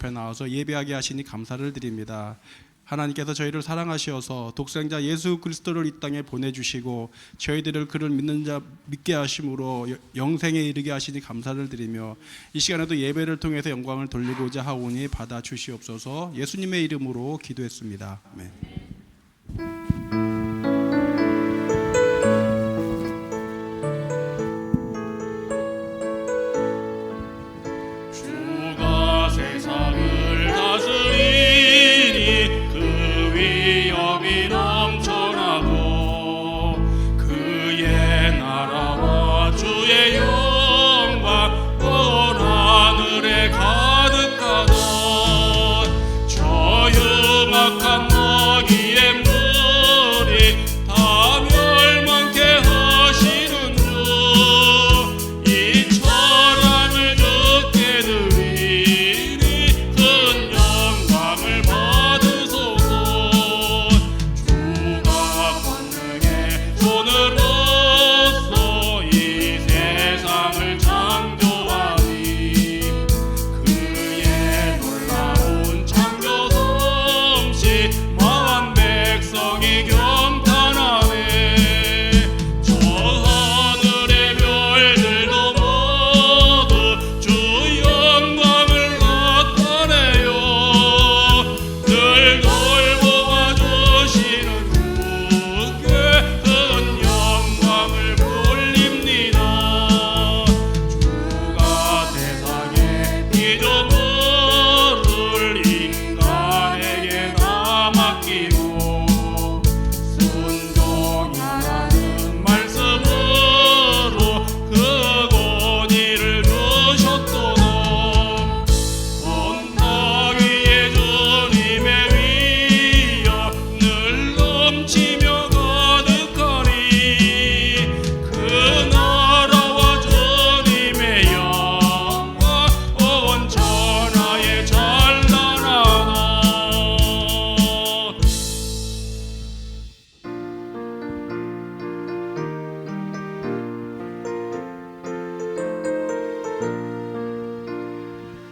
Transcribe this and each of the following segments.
앞에 나와서 예배하게 하시니 감사를 드립니다. 하나님께서 저희를 사랑하시어서 독생자 예수 그리스도를 이 땅에 보내주시고 저희들을 그를 믿는 자 믿게 하심으로 영생에 이르게 하시니 감사를 드리며 이 시간에도 예배를 통해서 영광을 돌리고자 하오니 받아주시옵소서. 예수님의 이름으로 기도했습니다. 아멘.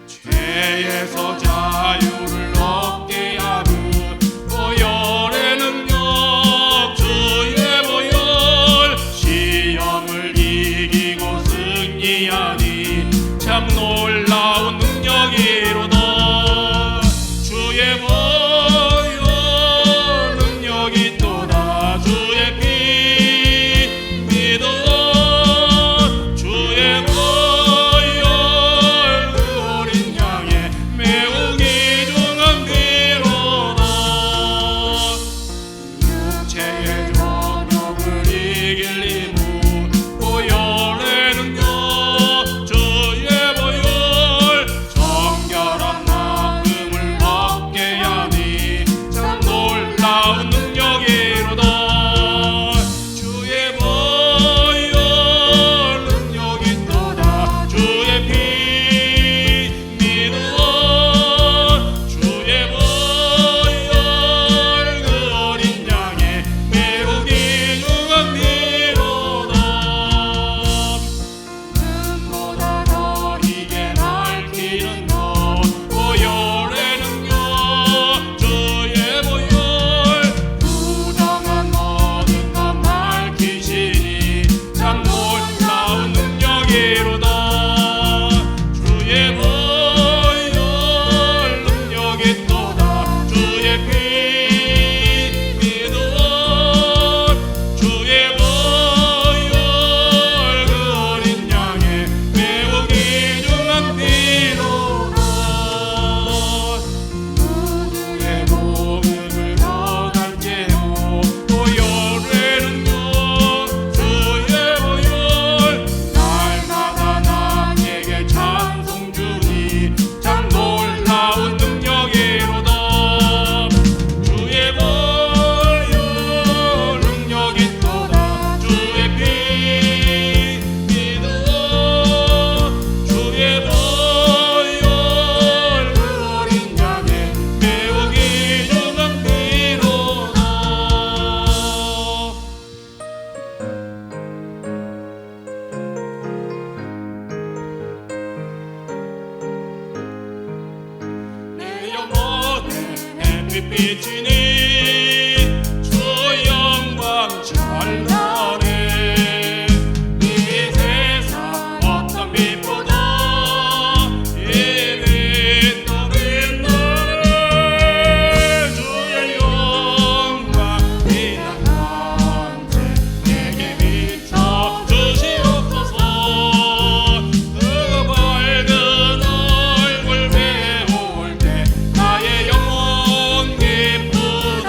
죄에서 자유를 얻게 하는 보혈의 능력 주의 보혈 시험을 이기고 승리하니 참 놀라운 능력이로다. 주의 보혈 능력이 또다. 주의 피 믿어 주의 보혈 그 어린 양의 매우 햇빛 비치니 주 영광 찬란해. 이 세상 어떤 빛보다 이미 더 빛나네. 주의 영광 빛난 광채 내게 비춰 주시옵소서. 그 밝은 얼굴 배울 때 나의 영혼 기쁘다.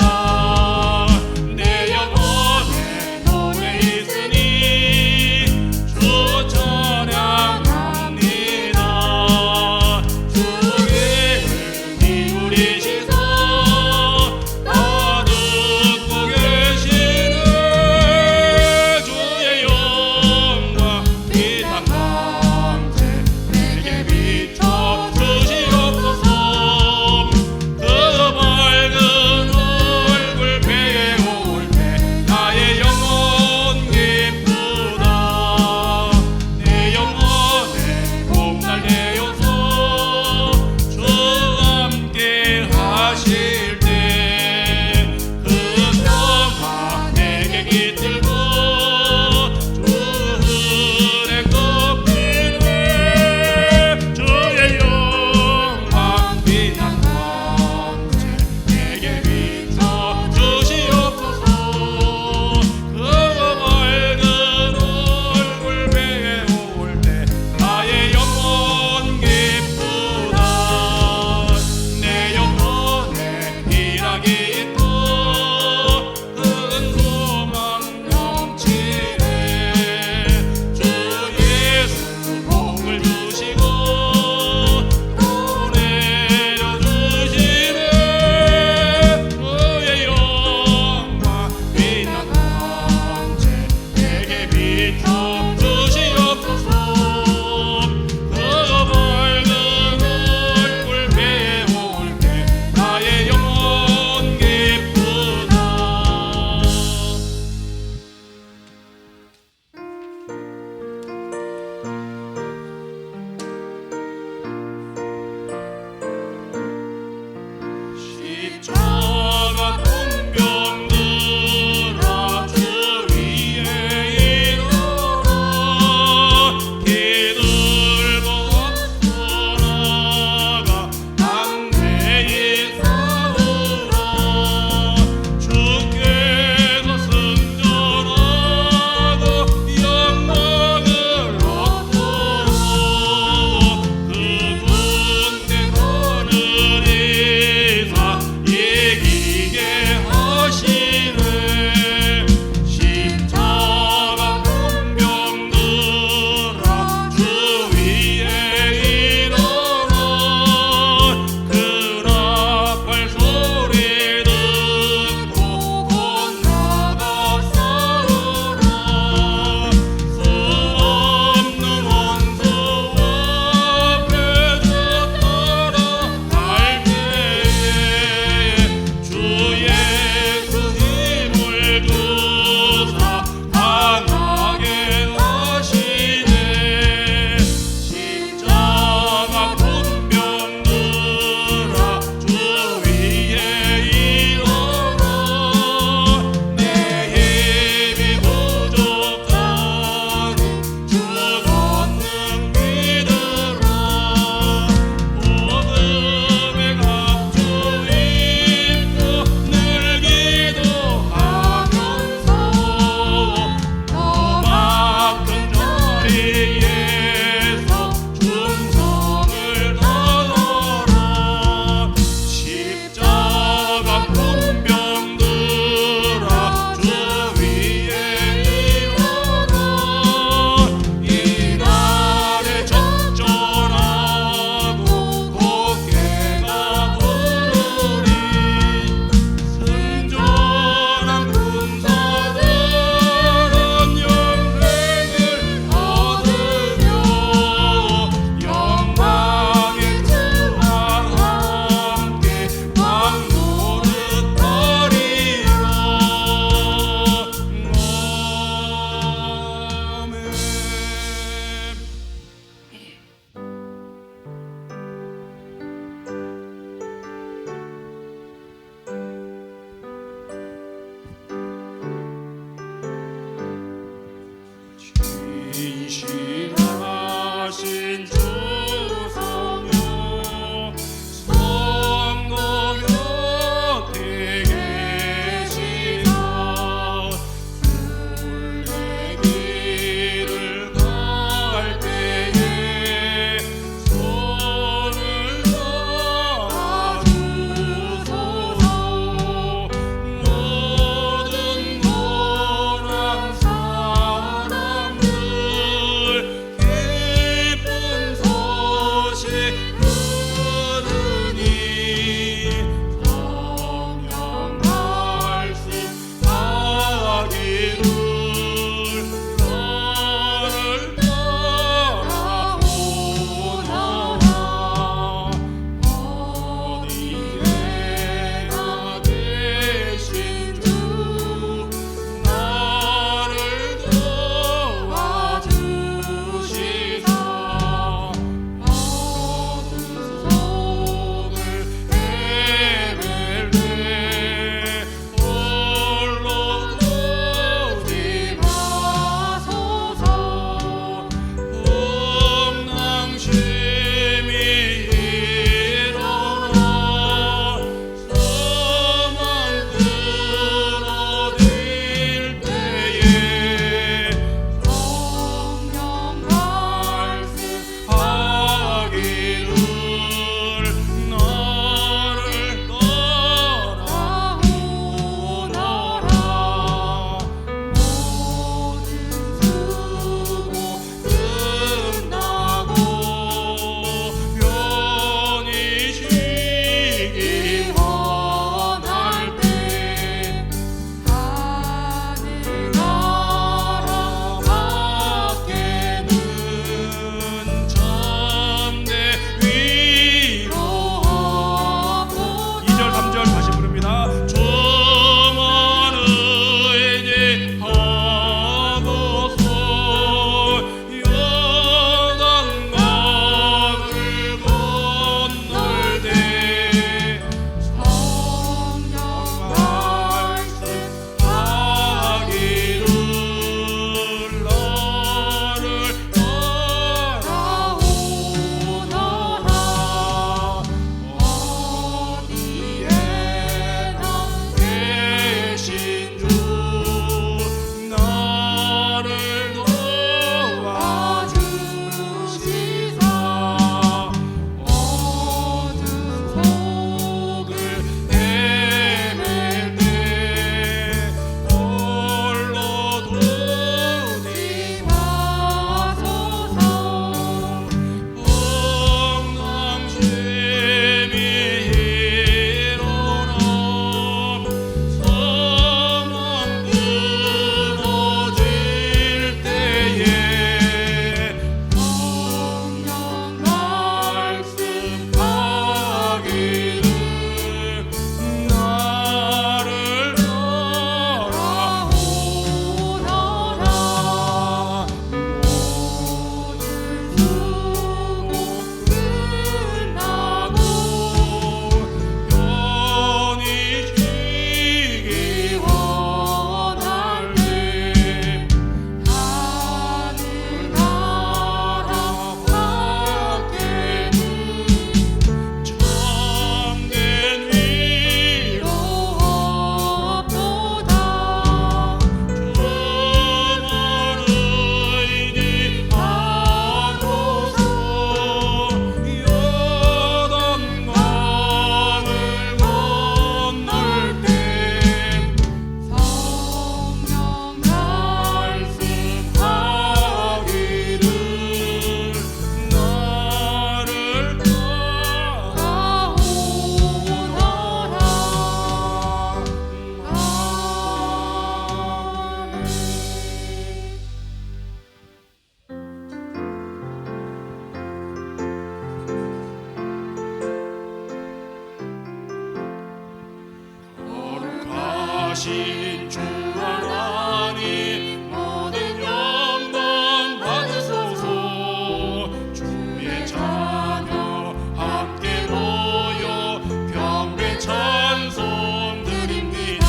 전능하신 주 하나님 모든 영광 받으소서. 주의 자녀 함께 모여 경배 찬송 드립니다.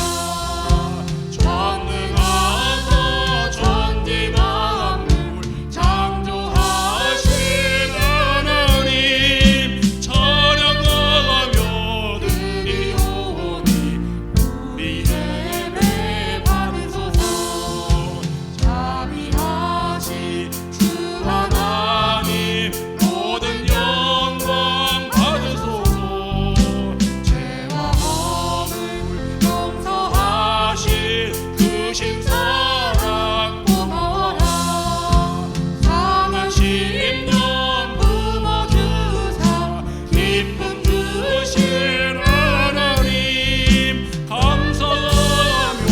전능하사 천지 만물 창조하신 하나님 찬양하며 드리오니 우리 예배 받으소서. 자비하신 주 하나님 모든 영광 받으소서. 죄와 허물 용서하신 그 신사랑 고마워라. 상한 심령 품어주사 기쁨 주신 하나님 감사하며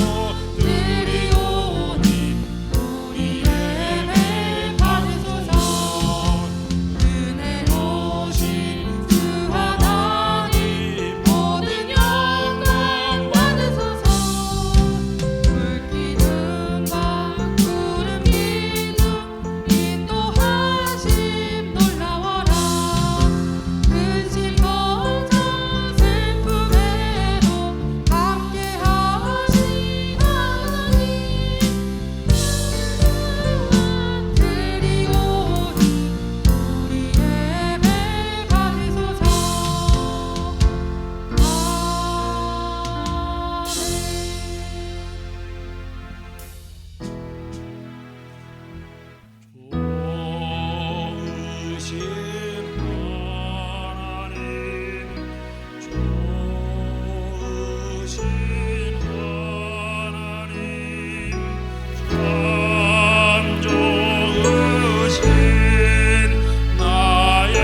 드리오니 우리 예배 받으소서. 은혜로우신 주 하나님 모든 영광 받으소서. 물기둥 방 구름 기둥 인도하심 놀라워라. 근심 걱정 슬픔에도 함께하신 하나님 드리오니 우리 예배 받으소서. 좋으신 하나님 좋으신 하나님 참 좋으신 나의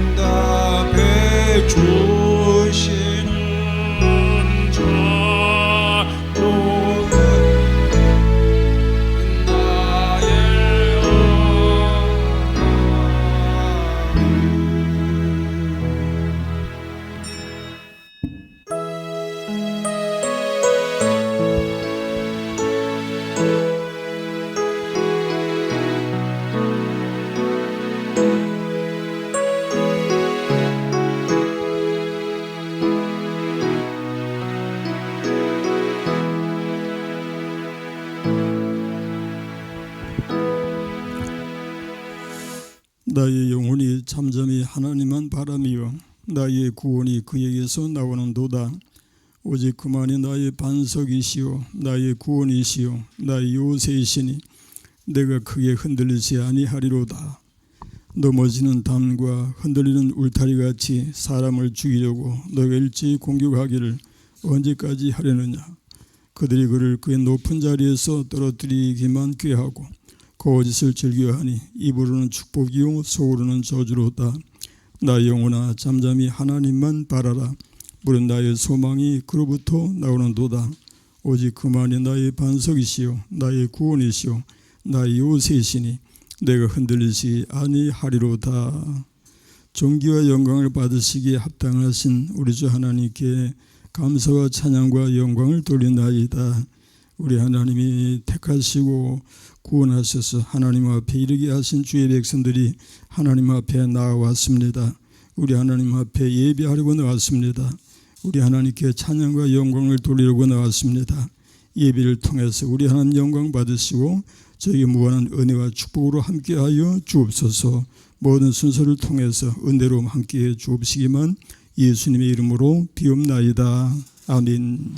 응답해 주시는 자 좋은 나의 나의 영혼이 잠잠히 하나님만 바라며 나의 구원이 그에게서 나오는도다. 오직 그만이 나의 반석이시요 나의 구원이시요 나의 요새이시니 내가 크게 흔들리지 아니하리로다. 넘어지는 담과 흔들리는 울타리같이 사람을 죽이려고 너가 일제히 공격하기를 언제까지 하려느냐. 그들이 그를 그의 높은 자리에서 떨어뜨리기만 꾀하고 거짓을 즐겨하니 입으로는 축복이요 속으로는 저주로다. 나 영혼아 잠잠히 하나님만 바라라. 물은 나의 소망이 그로부터 나오는도다. 오직 그만이 나의 반석이시요 나의 구원이시요 나의 요새이시니 내가 흔들리지 아니하리로다. 존귀와 영광을 받으시기에 합당하신 우리 주 하나님께 감사와 찬양과 영광을 돌리나이다. 우리 하나님이 택하시고 구원하셔서 하나님 앞에 이르게 하신 주의 백성들이 하나님 앞에 나와왔습니다. 우리 하나님 앞에 예배하려고 나왔습니다. 우리 하나님께 찬양과 영광을 돌리려고 나왔습니다. 예배를 통해서 우리 하나님 영광 받으시고 저에게 무한한 은혜와 축복으로 함께하여 주옵소서. 모든 순서를 통해서 은혜로 함께해 주옵시기만 예수님의 이름으로 비옵나이다. 아멘.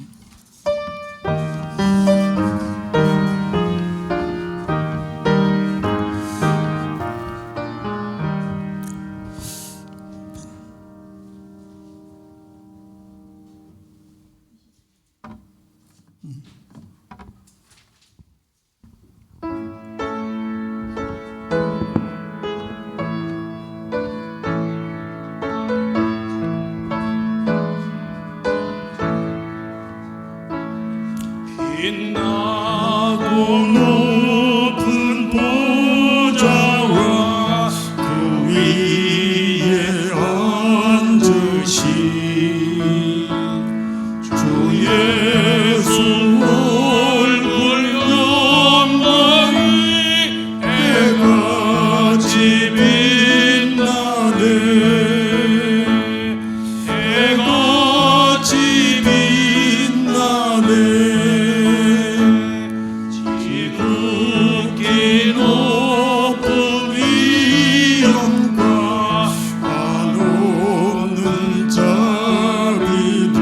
빛나 높은 보좌와 그 위에 앉으신 주 예수 얼굴 영광이 해같이 빛나네 해같이 빛나네 지극히 높은 위엄과 한없는 자비들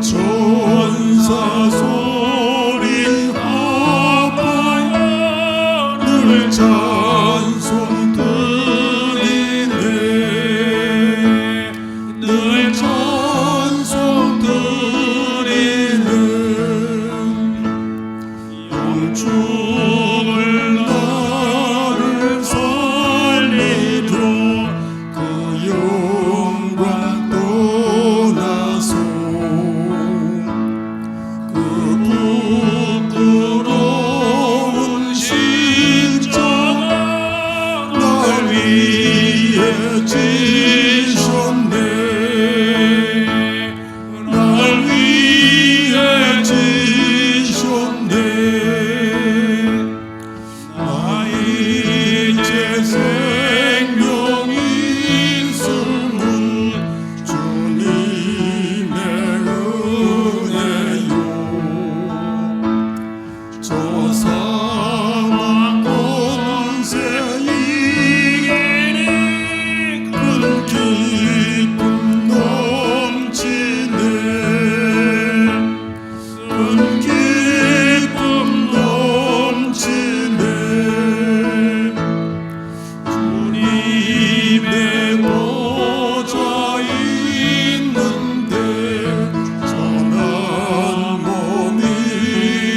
천사 소리 합하여 늘 찬송 드리네 늘 찬송 드리네 영축을 나를 살리려 그 영광 떠나서 그 부끄러운 십자가 날 위해 지셨네 날 위해 지셨네 나 이제 생명 있음은 주님의 은혜요 저 사망 권세 이기니 큰 기쁨 넘치네 큰 기쁨 넘치네 주님의 보좌 있는데 전한 몸이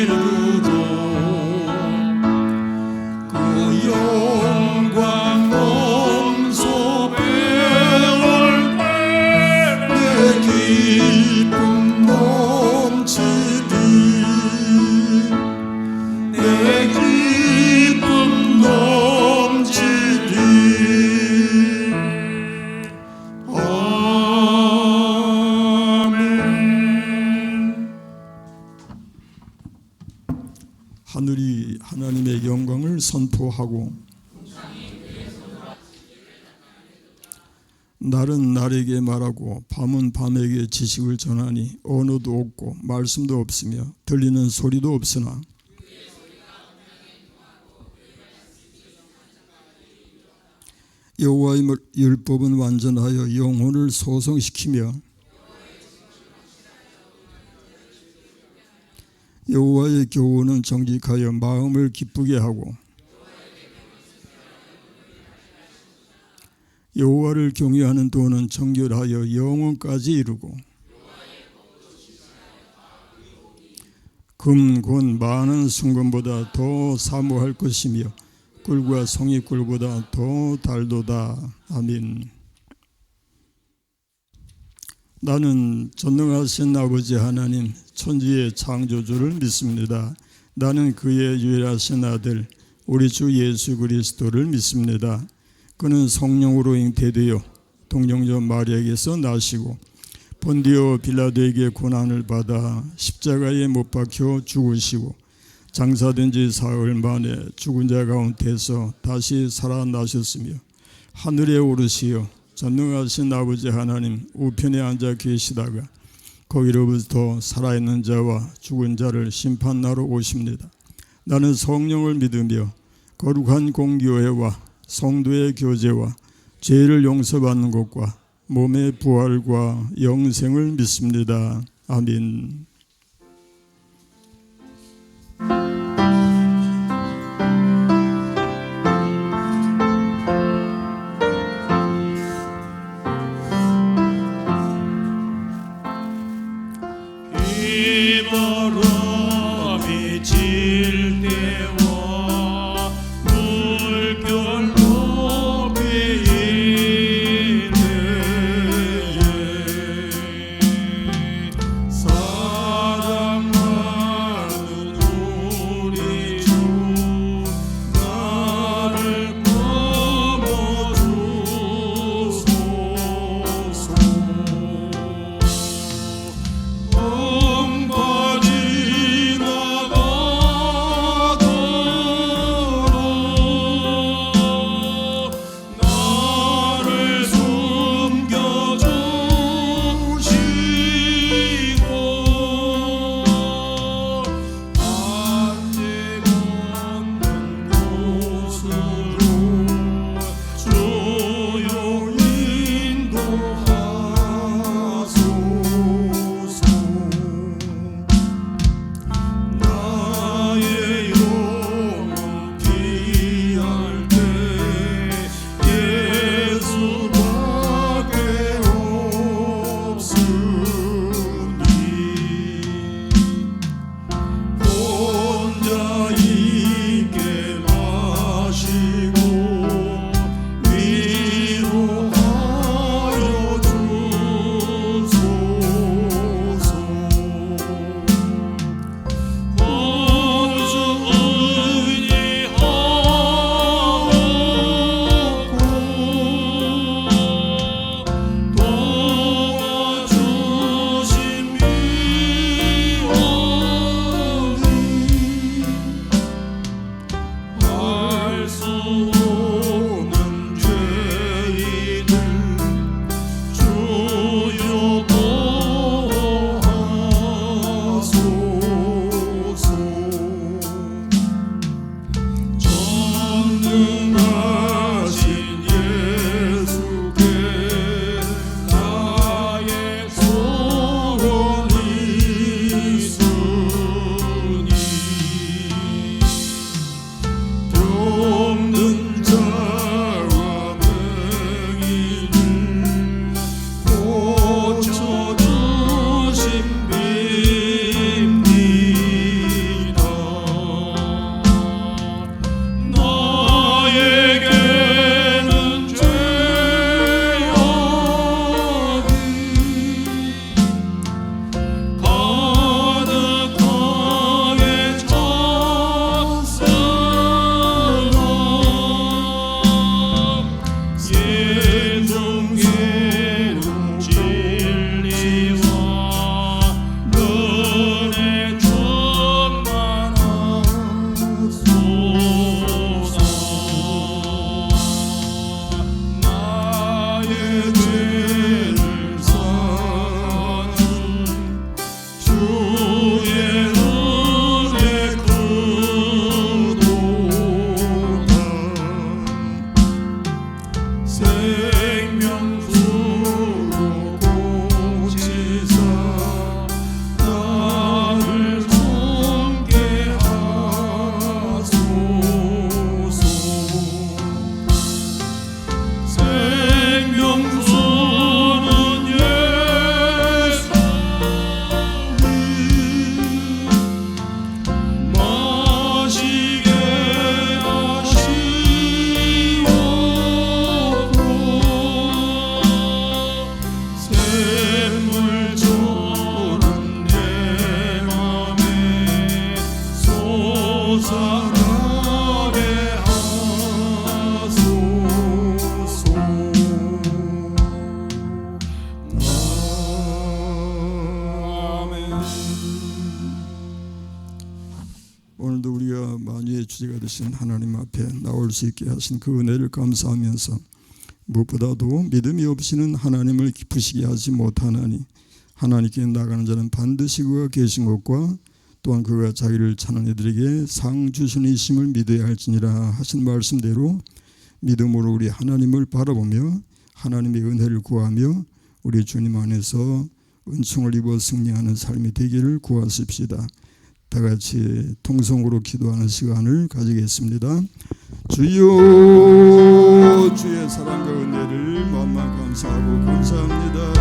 이르도 그 영광 몸소 배울 때내 기쁨 넘치리 내 기쁨 넘치리 아멘. 하늘이 하나님의 영광을 선포하고 날은 날에게 말하고 밤은 밤에게 지식을 전하니 언어도 없고 말씀도 없으며 들리는 소리도 없으나 여호와의 율법은 완전하여 영혼을 소성시키며 여호와의 교훈은 정직하여 마음을 기쁘게 하고 여호와를 경외하는 도는 정결하여 영혼까지 이루고 금곤 많은 순금보다 더 사모할 것이며 꿀과 송이꿀보다 더 달도다. 아멘. 나는 전능하신 아버지 하나님 천지의 창조주를 믿습니다. 나는 그의 유일하신 아들 우리 주 예수 그리스도를 믿습니다. 그는 성령으로 잉태되어 동정녀 마리아에게서 나시고 본디오 빌라도에게 고난을 받아 십자가에 못 박혀 죽으시고 장사된 지 사흘 만에 죽은 자 가운데서 다시 살아나셨으며 하늘에 오르시어 전능하신 아버지 하나님 우편에 앉아 계시다가 거기로부터 살아있는 자와 죽은 자를 심판하러 오십니다. 나는 성령을 믿으며 거룩한 공교회와 성도의 교제와 죄를 용서받는 것과 몸의 부활과 영생을 믿습니다. 아멘. 비바람이 질 때와 물결 높이 이르네 사랑하는 주제가 되신 하나님 앞에 나올 수 있게 하신 그 은혜를 감사하면서 무엇보다도 믿음이 없이는 하나님을 기쁘시게 하지 못하나니 하나님께 나가는 자는 반드시 그가 계신 것과 또한 그가 자기를 찾는 이들에게 상 주시는 이심을 믿어야 할지니라 하신 말씀대로 믿음으로 우리 하나님을 바라보며 하나님의 은혜를 구하며 우리 주님 안에서 은총을 입어 승리하는 삶이 되기를 구하십시다. 다 같이 통성으로 기도하는 시간을 가지겠습니다. 주여, 주의 사랑과 은혜를 만만 감사하고 감사합니다.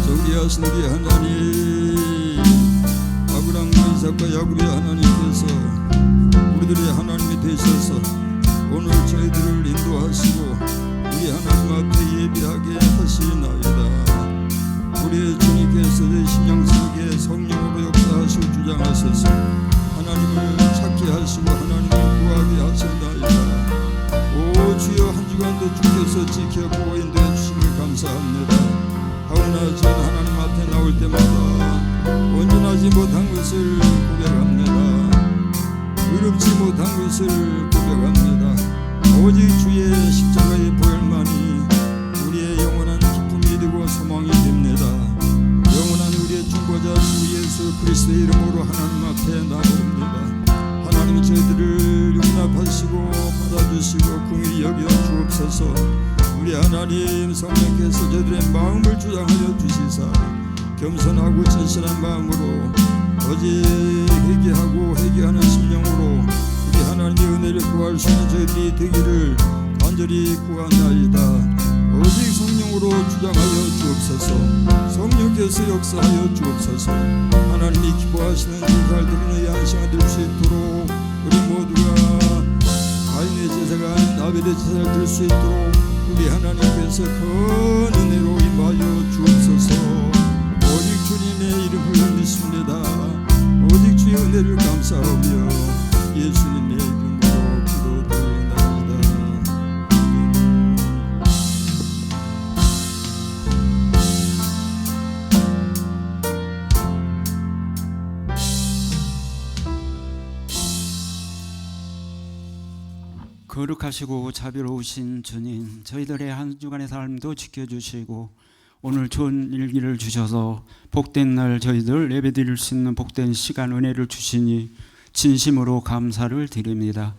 존귀하신 우리 하나님, 아브라함과 이삭과 야곱의 하나님께서 우리들의 하나님이 되셔서 오늘 저희들을 인도하시고 우리 하나님 앞에 예배하게 하시나이다. 우리의 주님께서 저희 심령 속에 성령으로 역사하시고 주장하셔서 하나님을 찾게 하시고 하나님을 구하게 하신다이다. 오 주여, 한 주간도 주께서 지켜보고 인도해 주심을 감사합니다. 하오나 저는 하나님 앞에 나올 때마다 온전하지 못한 것을 고백합니다. 의롭지 못한 것을 고백합니다. 오직 주의 십자가의 보혈만이 우리의 영원한 기쁨이 되고 소망이 됩니다. 영원한 우리의 중보자 주 예수 그리스도의 이름으로 하나님 앞에 나옵니다. 하나님이 저희들을 용납하시고 받아주시고 긍휼히 여겨 주옵소서. 우리 하나님 성령께서 저희들의 마음을 주장하여 주시사 겸손하고 진실한 마음으로 오직 회개하고 회개하는 심령으로 우리 하나님의 은혜를 구할 수 있는 저희들이 되기를 간절히 구하나이다. 오직 성령으로 주장하여 주옵소서. 성령께서 역사하여 주옵소서. 하나님이 기뻐하시는 잘 드리는 이 시간 될 수 있도록 우리 모두가 가인의 제사가 아닌 아벨의 제사를 드릴 수 있도록 우리 하나님께서 큰 은혜로 임하여 주옵소서. 오직 주님의 이름을 믿습니다. 오직 주의 은혜를 감사하며 예수님의 이름으로 기도드리나이다. 거룩하시고 자비로우신 주님, 저희들의 한 주간의 삶도 지켜주시고 오늘 좋은 일기를 주셔서 복된 날 저희들 예배드릴 수 있는 복된 시간 은혜를 주시니 진심으로 감사를 드립니다.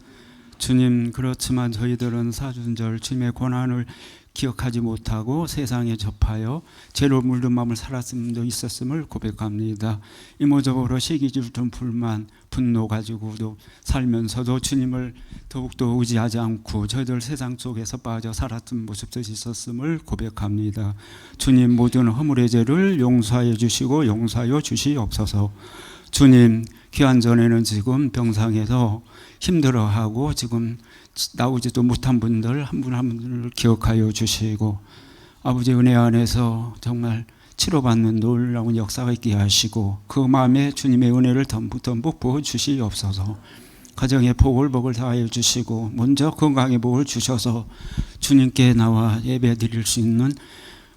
주님, 그렇지만 저희들은 사순절 주님의 고난을 기억하지 못하고 세상에 접하여 죄로 물든 마음을 살았음도 있었음을 고백합니다. 이모저모로 시기질투, 불만, 분노 가지고도 살면서도 주님을 더욱더 의지하지 않고 저희들 세상 속에서 빠져 살았던 모습도 있었음을 고백합니다. 주님, 모든 허물의 죄를 용서하여 주시고 용서하여 주시옵소서. 주님, 귀환 전에는 지금 병상에서 힘들어하고 지금 나오지도 못한 분들 한 분 한 분을 기억하여 주시고 아버지 은혜 안에서 정말 치료받는 놀라운 역사가 있게 하시고 그 마음에 주님의 은혜를 덤뿍 부어 주시옵소서. 가정의 복을 다하여 주시고 먼저 건강의 복을 주셔서 주님께 나와 예배 드릴 수 있는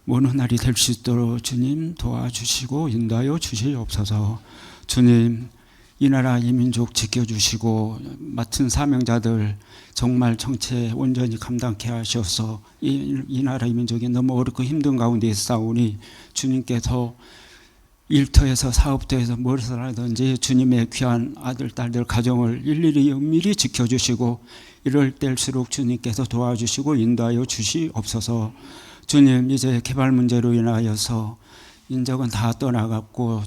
모든 날이 될 수 있도록 주님 도와주시고 인도하여 주시옵소서. 주님, 이 나라 이 민족 지켜주시고 맡은 사명자들 정말 정체 온전히 감당케 하셔서 이 나라 이 민족이 너무 어렵고 힘든 가운데 싸우니 주님께서 일터에서 사업터에서 무엇을 하든지 주님의 귀한 아들 딸들 가정을 일일이 은밀히 지켜주시고 이럴 때일수록 주님께서 도와주시고 인도하여 주시옵소서. 주님, 이제 개발 문제로 인하여서 인적은 다 떠나갔고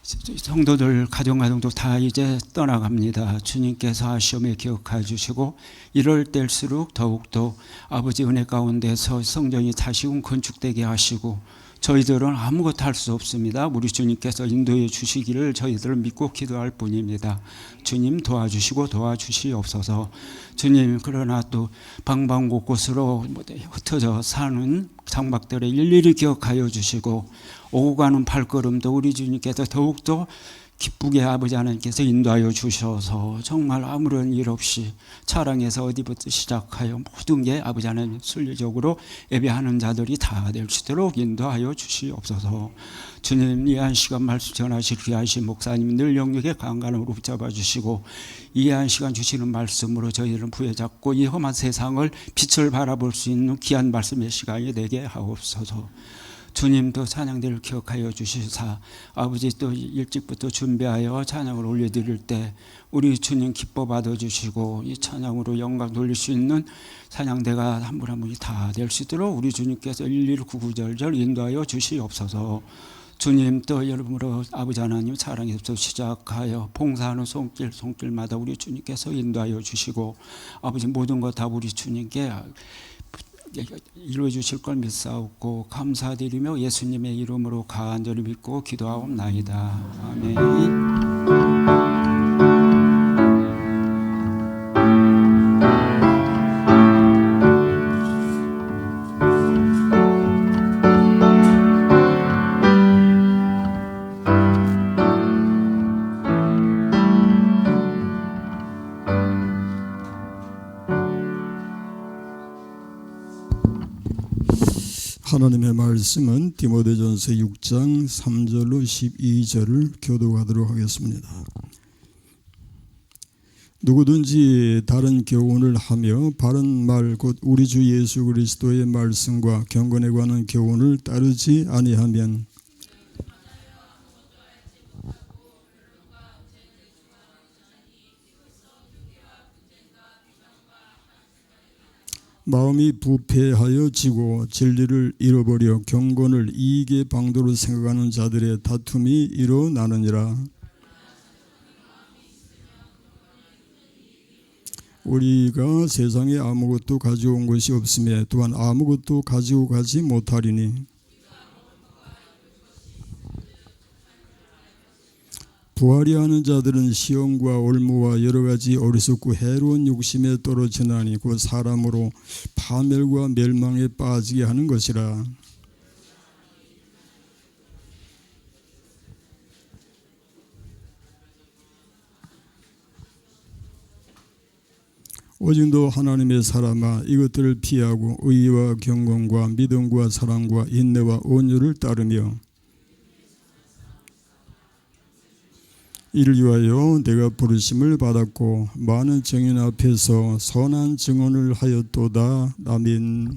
성도들 가정도 다 이제 떠나갑니다. 주님께서 하시오매 기억해 주시고 이럴 때일수록 더욱더 아버지 은혜 가운데서 성전이 다시금 건축되게 하시고 저희들은 아무것도 할 수 없습니다. 우리 주님께서 인도해 주시기를 저희들은 믿고 기도할 뿐입니다. 주님 도와주시고 도와주시옵소서. 주님, 그러나 또 방방곳곳으로 흩어져 사는 장막들을 일일이 기억하여 주시고 오고 가는 발걸음도 우리 주님께서 더욱더 기쁘게 아버지 하나님께서 인도하여 주셔서 정말 아무런 일 없이 차량에서 어디부터 시작하여 모든 게 아버지 하나님 순리적으로 예배하는 자들이 다 될 수 있도록 인도하여 주시옵소서. 주님, 이한 시간 말씀 전하실 귀하신 목사님 늘 영역의 강간으로 붙잡아 주시고 이한 시간 주시는 말씀으로 저희들은 부여잡고 이 험한 세상을 빛을 바라볼 수 있는 귀한 말씀의 시간이 되게 하옵소서. 주님도 찬양대를 기억하여 주시사 아버지 또 일찍부터 준비하여 찬양을 올려드릴 때 우리 주님 기뻐 받아주시고 이 찬양으로 영광 돌릴 수 있는 찬양대가 한 분 한 분이 다 될 수 있도록 우리 주님께서 일일 구구절절 인도하여 주시옵소서. 주님 또 여러분으로 아버지 하나님 사랑에서 시작하여 봉사하는 손길마다 우리 주님께서 인도하여 주시고 아버지 모든 것 다 우리 주님께 이루어 주실 걸 믿사옵고 감사드리며 예수님의 이름으로 간절히 믿고 기도하옵나이다. 아멘. 하나님의 말씀은 디모데전서 6장 3절로 12절을 교독하도록 하겠습니다. 누구든지 다른 교훈을 하며 바른 말 곧 우리 주 예수 그리스도의 말씀과 경건에 관한 교훈을 따르지 아니하면 마음이 부패하여 지고 진리를 잃어버려 경건을 이익의 방도로 생각하는 자들의 다툼이 일어나느니라. 우리가 세상에 아무것도 가져온 것이 없으며 또한 아무것도 가지고 가지 못하리니 부활이 하는 자들은 시험과 올무와 여러 가지 어리석고 해로운 욕심에 떨어지나니 곧 사람으로 파멸과 멸망에 빠지게 하는 것이라. 오직 너 하나님의 사람아 이것들을 피하고 의와 경건과 믿음과 사랑과 인내와 온유를 따르며 이를 위하여 내가 부르심을 받았고 많은 증인 앞에서 선한 증언을 하였도다. 아멘.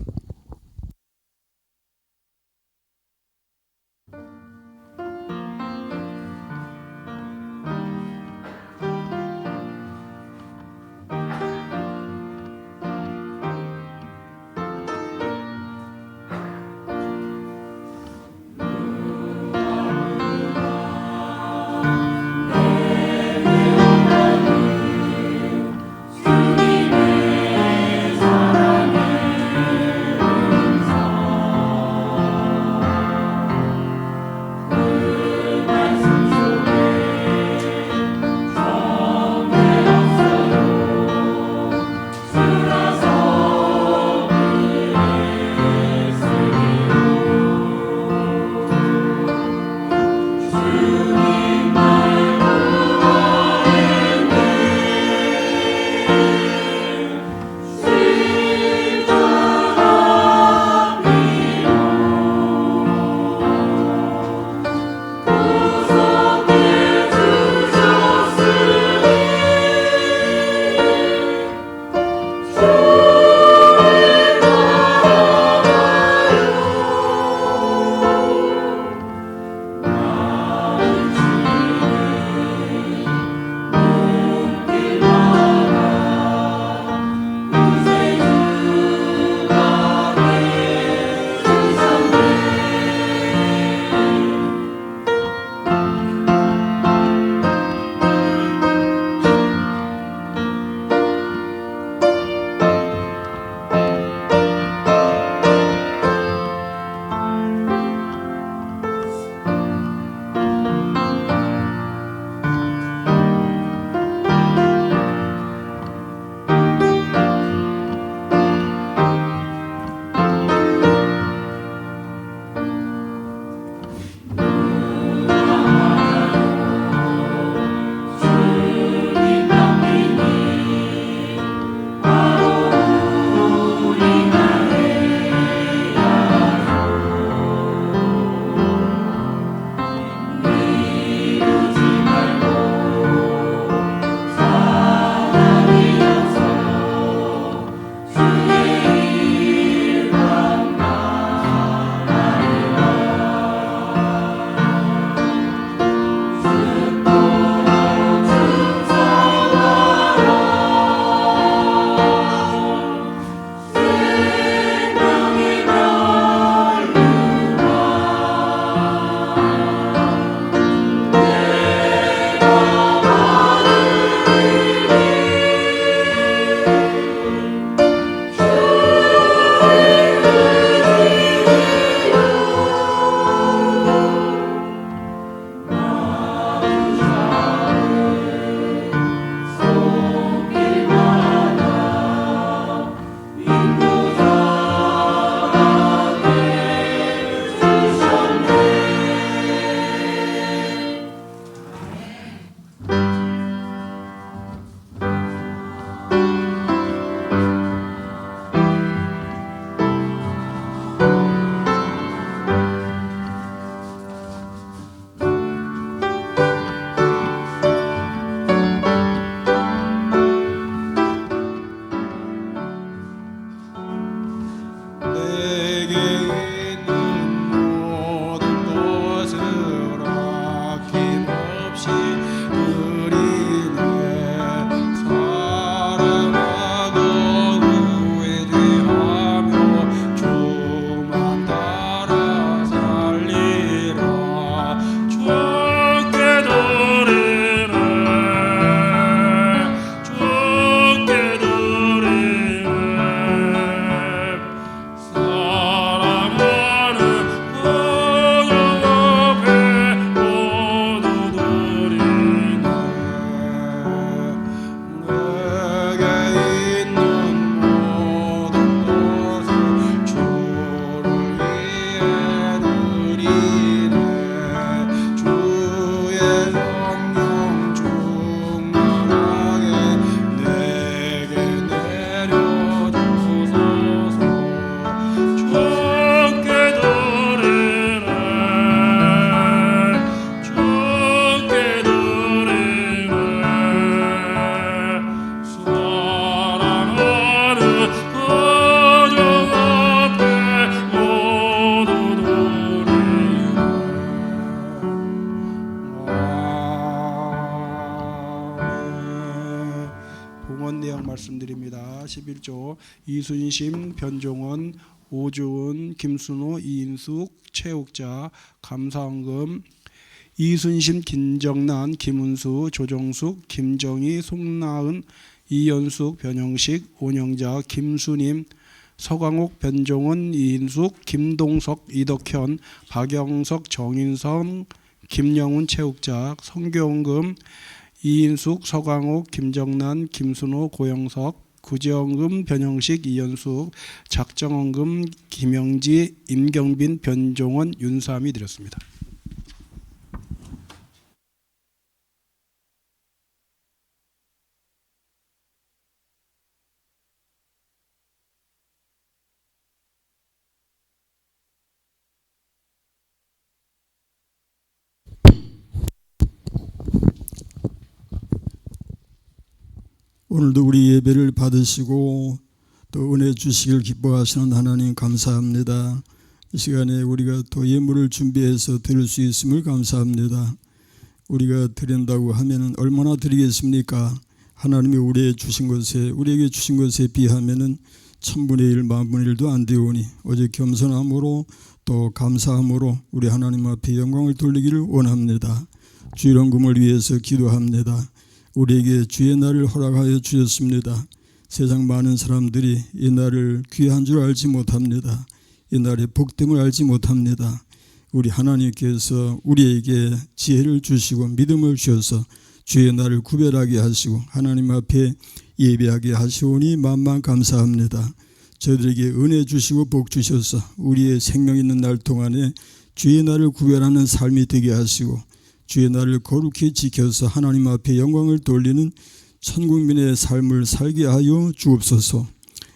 11조 이순심, 변종원, 오주은, 김순호, 이인숙, 최욱자, 감사원금 이순심, 김정난, 김은수, 조정숙, 김정희, 송나은, 이연숙, 변영식, 온영자, 김수님, 서광옥, 변종원, 이인숙, 김동석, 이덕현, 박영석, 정인성, 김영훈, 최욱자, 성교원금 이인숙, 서광옥, 김정난, 김순호, 고영석, 구제원금, 변영식, 이연숙, 작정원금, 김영지, 임경빈, 변종원, 윤삼이 드렸습니다. 오늘도 우리 예배를 받으시고 또 은혜 주시길 기뻐하시는 하나님 감사합니다. 이 시간에 우리가 또 예물을 준비해서 드릴 수 있음을 감사합니다. 우리가 드린다고 하면은 얼마나 드리겠습니까? 하나님이 우리에게 주신 것에 비하면은 1000분의 1, 10,000분의 1도 안 되오니 오직 겸손함으로 또 감사함으로 우리 하나님 앞에 영광을 돌리기를 원합니다. 주일원금을 위해서 기도합니다. 우리에게 주의 날을 허락하여 주셨습니다. 세상 많은 사람들이 이 날을 귀한 줄 알지 못합니다. 이 날의 복됨을 알지 못합니다. 우리 하나님께서 우리에게 지혜를 주시고 믿음을 주셔서 주의 날을 구별하게 하시고 하나님 앞에 예배하게 하시오니 만만 감사합니다. 저희들에게 은혜 주시고 복 주셔서 우리의 생명 있는 날 동안에 주의 날을 구별하는 삶이 되게 하시고 주의 날을 거룩히 지켜서 하나님 앞에 영광을 돌리는 천국민의 삶을 살게 하여 주옵소서.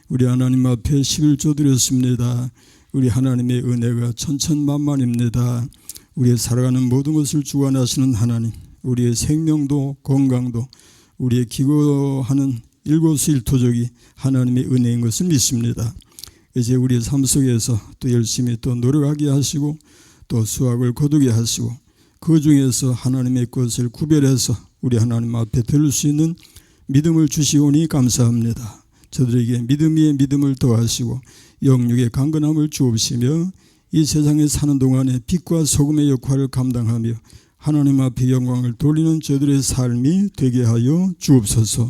우리 하나님 앞에 11조 드렸습니다. 우리 하나님의 은혜가 천천만만입니다. 우리의 살아가는 모든 것을 주관하시는 하나님, 우리의 생명도 건강도 우리의 기거하는 일거수일투족이 하나님의 은혜인 것을 믿습니다. 이제 우리의 삶 속에서 또 열심히 또 노력하게 하시고 또 수확을 거두게 하시고 그 중에서 하나님의 것을 구별해서 우리 하나님 앞에 들을 수 있는 믿음을 주시오니 감사합니다. 저들에게 믿음 위에 믿음을 더하시고 영육의 강건함을 주옵시며 이 세상에 사는 동안에 빛과 소금의 역할을 감당하며 하나님 앞에 영광을 돌리는 저들의 삶이 되게 하여 주옵소서.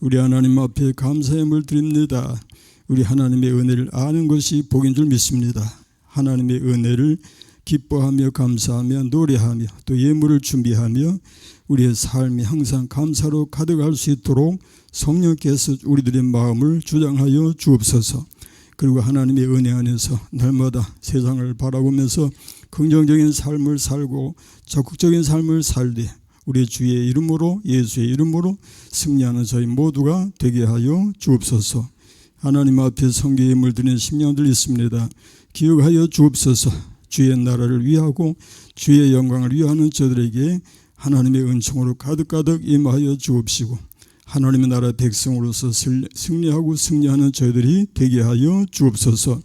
우리 하나님 앞에 감사의 물 드립니다. 우리 하나님의 은혜를 아는 것이 복인 줄 믿습니다. 하나님의 은혜를 기뻐하며 감사하며 노래하며 또 예물을 준비하며 우리의 삶이 항상 감사로 가득할 수 있도록 성령께서 우리들의 마음을 주장하여 주옵소서. 그리고 하나님의 은혜 안에서 날마다 세상을 바라보면서 긍정적인 삶을 살고 적극적인 삶을 살되 우리 주의 이름으로 예수의 이름으로 승리하는 저희 모두가 되게 하여 주옵소서. 하나님 앞에 성경의 예물 드리는 심령들 있습니다. 기억하여 주옵소서. 주의 나라를 위하고 주의 영광을 위하는 저들에게 하나님의 은총으로 가득가득 임하여 주옵시고 하나님의 나라 백성으로서 승리하고 승리하는 저희들이 되게 하여 주옵소서.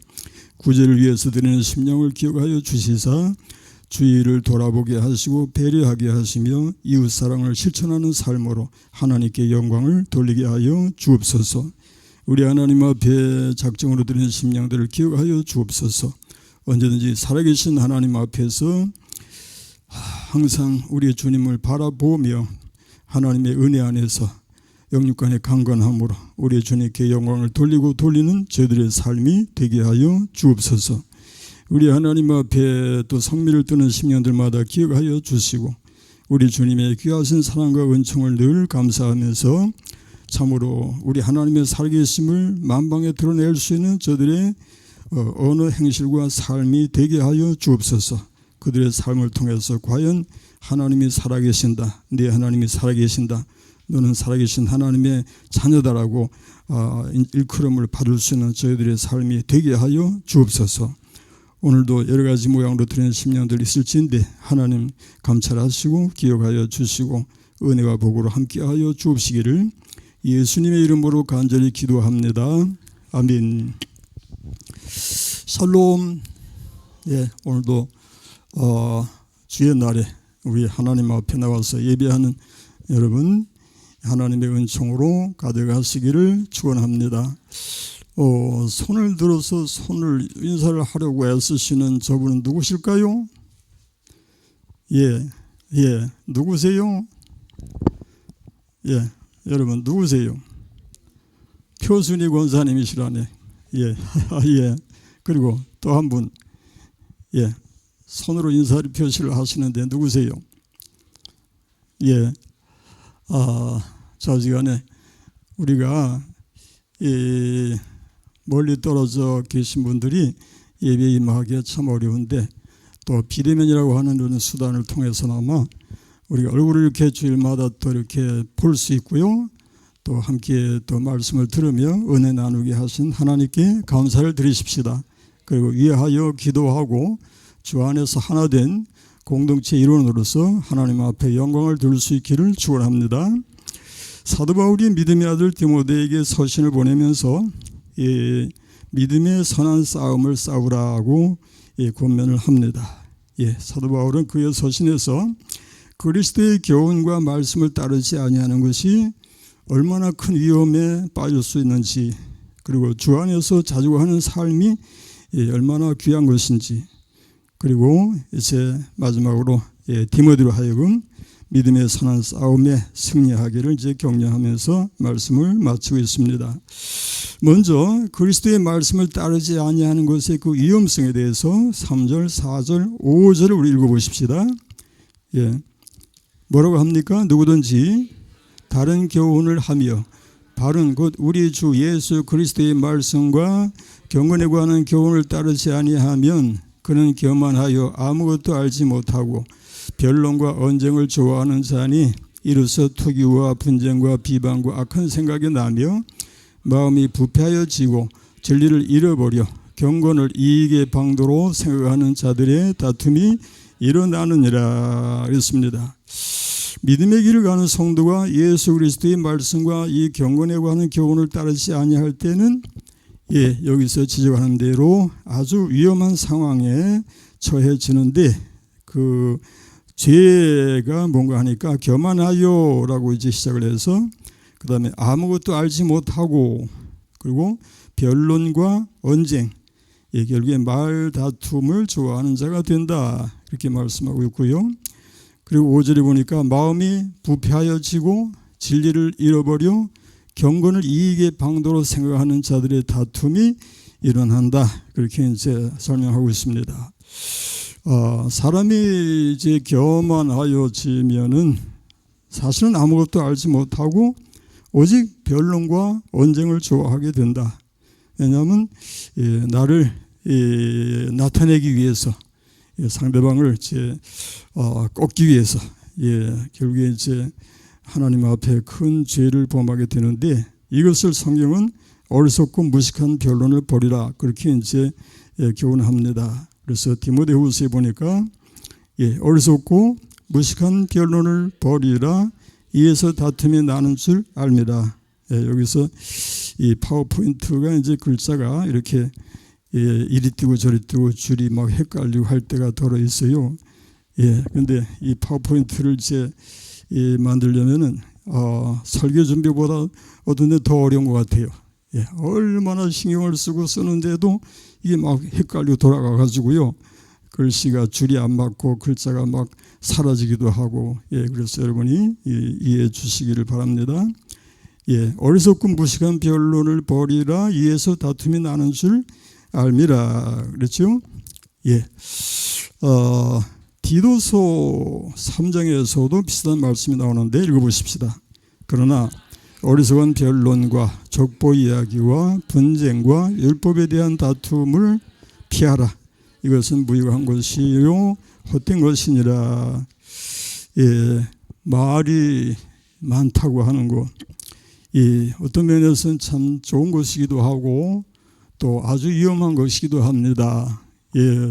구제를 위해서 드리는 심령을 기억하여 주시사 주의를 돌아보게 하시고 배려하게 하시며 이웃사랑을 실천하는 삶으로 하나님께 영광을 돌리게 하여 주옵소서. 우리 하나님 앞에 작정으로 드리는 심령들을 기억하여 주옵소서. 언제든지 살아계신 하나님 앞에서 항상 우리 주님을 바라보며 하나님의 은혜 안에서 영육간의 강건함으로 우리 주님께 영광을 돌리고 돌리는 저희들의 삶이 되게 하여 주옵소서. 우리 하나님 앞에 또 성미를 뜨는 심령들마다 기억하여 주시고 우리 주님의 귀하신 사랑과 은총을 늘 감사하면서 참으로 우리 하나님의 살아계심을 만방에 드러낼 수 있는 저들의 어느 행실과 삶이 되게 하여 주옵소서. 그들의 삶을 통해서 과연 하나님이 살아계신다, 네 하나님이 살아계신다, 너는 살아계신 하나님의 자녀다라고 일컬음을 받을 수 있는 저희들의 삶이 되게 하여 주옵소서. 오늘도 여러 가지 모양으로 드리는 심령들 있을지인데 하나님 감찰하시고 기억하여 주시고 은혜와 복으로 함께하여 주옵시기를 예수님의 이름으로 간절히 기도합니다. 아멘. 샬롬. 예, 오늘도 주의 날에 우리 하나님 앞에 나와서 예배하는 여러분 하나님의 은총으로 가져가시기를 축원합니다. 손을 들어서 손을 인사를 하려고 애쓰시는 저분은 누구실까요? 예, 누구세요? 예, 여러분 누구세요? 표순이 권사님이시라네. 예, 예. 그리고 또 한 분, 예, 손으로 인사를 표시를 하시는데 누구세요? 예, 자지간에 우리가 멀리 떨어져 계신 분들이 예배 임하기가 참 어려운데 또 비대면이라고 하는 이런 수단을 통해서나마 우리가 얼굴을 이렇게 주일마다 또 이렇게 볼 수 있고요. 또 함께 또 말씀을 들으며 은혜 나누게 하신 하나님께 감사를 드리십시다. 그리고 위하여 기도하고 주 안에서 하나 된 공동체 일원으로서 하나님 앞에 영광을 드릴 수 있기를 축원합니다. 사도 바울이 믿음의 아들 디모데에게 서신을 보내면서 믿음의 선한 싸움을 싸우라고 권면을 합니다. 사도 바울은 그의 서신에서 그리스도의 교훈과 말씀을 따르지 아니하는 것이 얼마나 큰 위험에 빠질 수 있는지, 그리고 주 안에서 자주하는 삶이 얼마나 귀한 것인지, 그리고 이제 마지막으로 디모데로 하여금 믿음의 선한 싸움에 승리하기를 이제 격려하면서 말씀을 마치고 있습니다. 먼저 그리스도의 말씀을 따르지 아니하는 것의 그 위험성에 대해서 3절, 4절, 5절을 우리 읽어보십시다. 뭐라고 합니까? 누구든지 다른 교훈을 하며 바른 곧 우리 주 예수 그리스도의 말씀과 경건에 관한 교훈을 따르지 아니하면 그는 교만하여 아무것도 알지 못하고 변론과 언쟁을 좋아하는 자니 이로써 투기와 분쟁과 비방과 악한 생각이 나며 마음이 부패하여지고 진리를 잃어버려 경건을 이익의 방도로 생각하는 자들의 다툼이 일어나느니라 그랬습니다. 믿음의 길을 가는 성도가 예수 그리스도의 말씀과 이 경건에 관한 교훈을 따르지 아니할 때는 여기서 지적하는 대로 아주 위험한 상황에 처해지는데, 그 죄가 뭔가 하니까 교만하여라고 이제 시작을 해서 그 다음에 아무것도 알지 못하고, 그리고 변론과 언쟁, 결국에 말 다툼을 좋아하는 자가 된다 이렇게 말씀하고 있고요. 그리고 5절에 보니까 마음이 부패하여지고 진리를 잃어버려 경건을 이익의 방도로 생각하는 자들의 다툼이 일어난다 그렇게 이제 설명하고 있습니다. 사람이 이제 교만하여지면은 사실은 아무것도 알지 못하고 오직 변론과 언쟁을 좋아하게 된다. 왜냐하면 나를 나타내기 위해서, 상대방을 이제 꺾기 위해서 결국에 이제 하나님 앞에 큰 죄를 범하게 되는데, 이것을 성경은 어리석고 무식한 변론을 버리라 그렇게 이제 교훈합니다. 그래서 디모데후서에 보니까 어리석고 무식한 변론을 버리라, 이에서 다툼이 나는 줄 알미라. 여기서 이 파워포인트가 이제 글자가 이렇게 이리 뜨고 저리 뜨고 줄이 막 헷갈리고 할 때가 덜어 있어요. 근데 이 파워포인트를 이제 만들려면은 설교 준비보다 어떤 데 더 어려운 것 같아요. 얼마나 신경을 쓰고 쓰는데도 이게 막 헷갈리고 돌아가 가지고요, 글씨가 줄이 안 맞고 글자가 막 사라지기도 하고, 그래서 여러분이 이해해 주시기를 바랍니다. 어리석고 무식한 변론을 버리라, 이에서 다툼이 나는 줄 알미라 그랬죠. 디도서 3장에서도 비슷한 말씀이 나오는데 읽어보십시다. 그러나 어리석은 변론과 족보 이야기와 분쟁과 율법에 대한 다툼을 피하라. 이것은 무익한 것이요 헛된 것이니라. 말이 많다고 하는 것, 어떤 면에서는 참 좋은 것이기도 하고 또 아주 위험한 것이기도 합니다.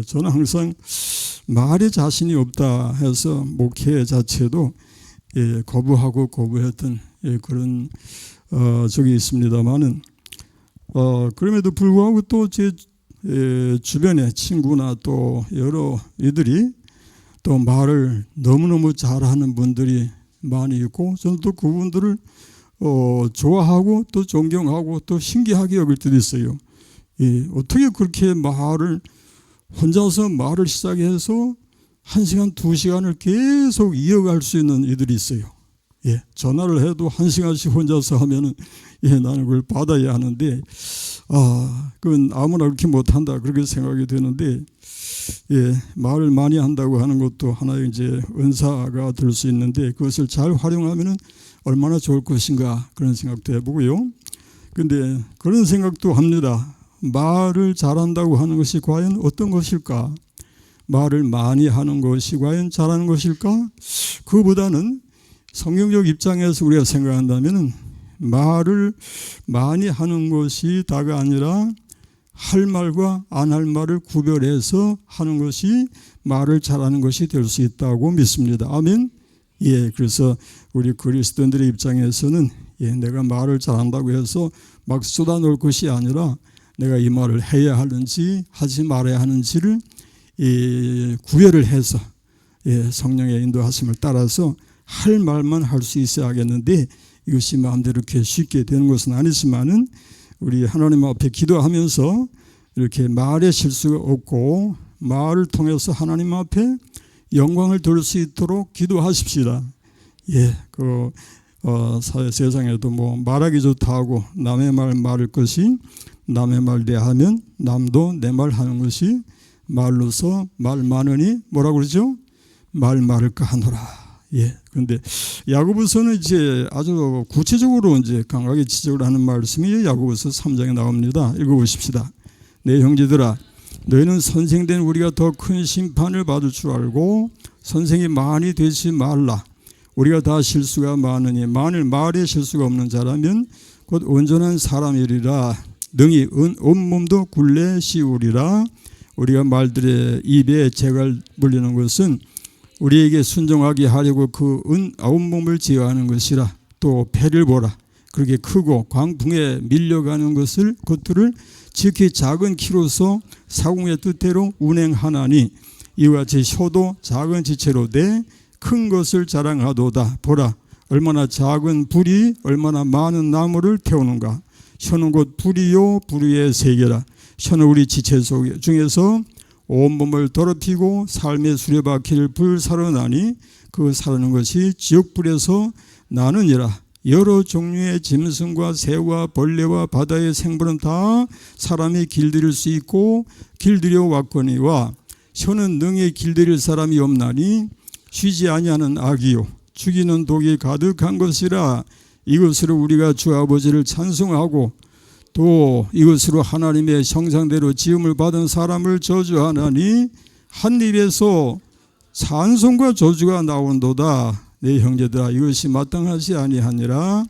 저는 항상 말에 자신이 없다 해서 목회 자체도 거부하고 거부했던 그런 적이 있습니다만은, 그럼에도 불구하고 또 제 주변에 친구나 또 여러 이들이 또 말을 너무너무 잘하는 분들이 많이 있고 저는 또 그분들을 좋아하고 또 존경하고 또 신기하게 여길 때도 있어요. 예, 어떻게 그렇게 혼자서 말을 시작해서 1시간, 2시간을 계속 이어갈 수 있는 이들이 있어요. 예, 전화를 해도 1시간씩 혼자서 하면은 나는 그걸 받아야 하는데 그건 아무나 그렇게 못한다 그렇게 생각이 되는데 말을 많이 한다고 하는 것도 하나의 이제 은사가 될 수 있는데 그것을 잘 활용하면은 얼마나 좋을 것인가 그런 생각도 해보고요. 근데 그런 생각도 합니다. 말을 잘한다고 하는 것이 과연 어떤 것일까? 말을 많이 하는 것이 과연 잘하는 것일까? 그보다는 성경적 입장에서 우리가 생각한다면 말을 많이 하는 것이 다가 아니라 할 말과 안 할 말을 구별해서 하는 것이 말을 잘하는 것이 될 수 있다고 믿습니다. 아멘. 예, 그래서 우리 그리스도인들의 입장에서는 내가 말을 잘한다고 해서 막 쏟아놓을 것이 아니라 내가 이 말을 해야 하는지 하지 말아야 하는지를 구별을 해서 성령의 인도하심을 따라서 할 말만 할 수 있어야겠는데 이것이 마음대로 이렇게 쉽게 되는 것은 아니지만은 우리 하나님 앞에 기도하면서 이렇게 말에 실수가 없고 말을 통해서 하나님 앞에 영광을 돌릴 수 있도록 기도하십시다. 세상에도 뭐 말하기 좋다고 남의 말 말할 것이 남의 말 대하면 남도 내 말 하는 것이 말로서 말 많으니 뭐라고 그러죠? 말 많을까 하노라. 그런데 야고보서는 이제 아주 구체적으로 이제 강하게 지적을 하는 말씀이 야고보서 3장에 나옵니다. 읽어보십시다. 내 형제들아, 너희는 선생된 우리가 더 큰 심판을 받을 줄 알고 선생이 많이 되지 말라. 우리가 다 실수가 많으니 만일 말에 실수가 없는 자라면 곧 온전한 사람이리라. 능히 온몸도 굴레 씌우리라. 우리가 말들의 입에 재갈 물리는 것은 우리에게 순종하게 하려고 그 온몸을 제어하는 것이라. 또 배를 보라. 그렇게 크고 광풍에 밀려가는 것들을 지극히 작은 키로서 사공의 뜻대로 운행하나니 이와 같이 효도 작은 지체로 돼 큰 것을 자랑하도다. 보라, 얼마나 작은 불이 얼마나 많은 나무를 태우는가. 혀는 곧 불이요 불의 세계라. 혀는 우리 지체 중에서 온몸을 더럽히고 삶의 수레바퀴를 불사르나니 그 사르는 것이 지옥불에서 나느니라. 여러 종류의 짐승과 새와 벌레와 바다의 생물은 다 사람이 길들일 수 있고 길들여 왔거니와 혀는 능히 길들일 사람이 없나니 쉬지 아니하는 악이요 죽이는 독이 가득한 것이라. 이것으로 우리가 주 아버지를 찬송하고 또 이것으로 하나님의 형상대로 지음을 받은 사람을 저주하나니 한 입에서 찬송과 저주가 나온도다. 내 형제들아, 이것이 마땅하지 아니하니라.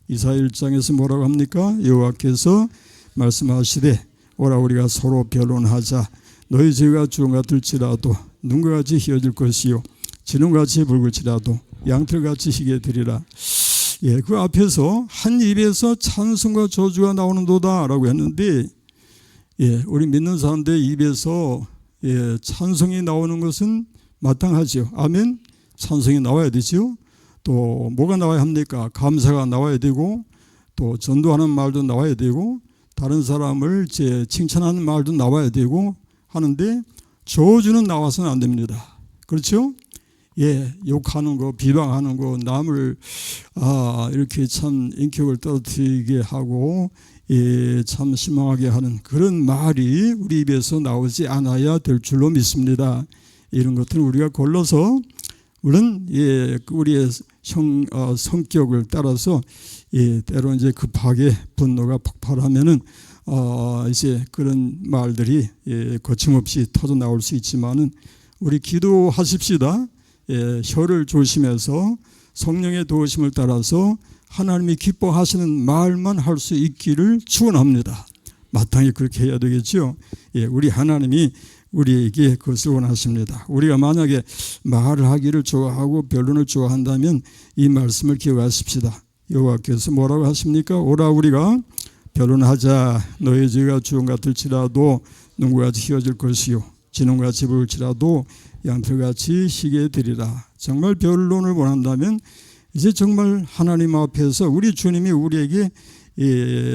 이사야 1장에서 뭐라고 합니까? 여호와께서 말씀하시되 오라 우리가 서로 변론하자. 너희 죄가 주홍 같을지라도 눈과 같이 희어질 것이요 진홍같이 붉을지라도 양털같이 희게 되리라. 그 앞에서 한 입에서 찬송과 저주가 나오는도다 라고 했는데 우리 믿는 사람들의 입에서 찬송이 나오는 것은 마땅하죠. 아멘. 찬송이 나와야 되죠. 또 뭐가 나와야 합니까? 감사가 나와야 되고 또 전도하는 말도 나와야 되고 다른 사람을 칭찬하는 말도 나와야 되고 하는데 저주는 나와서는 안 됩니다. 그렇죠? 욕하는 거, 비방하는 거, 남을 이렇게 참 인격을 떨어뜨리게 하고 참 실망하게 하는 그런 말이 우리 입에서 나오지 않아야 될 줄로 믿습니다. 이런 것들은 우리가 걸러서 물론 우리의 성격을 따라서 때로 이제 급하게 분노가 폭발하면은 이제 그런 말들이 거침없이 터져 나올 수 있지만은 우리 기도하십시다. 혀를 조심해서 성령의 도우심을 따라서 하나님이 기뻐하시는 말만 할 수 있기를 축원합니다. 마땅히 그렇게 해야 되겠죠. 우리 하나님이 우리에게 그것을 원하십니다. 우리가 만약에 말을 하기를 좋아하고 변론을 좋아한다면 이 말씀을 기억하십시다. 여호와께서 뭐라고 하십니까? 오라 우리가 변론하자. 너희 죄가 주홍 같을지라도 눈과 같이 희어질 것이요 진홍같이 부을지라도 양털같이 희게 되리라. 정말 변론을 원한다면 이제 정말 하나님 앞에서 우리 주님이 우리에게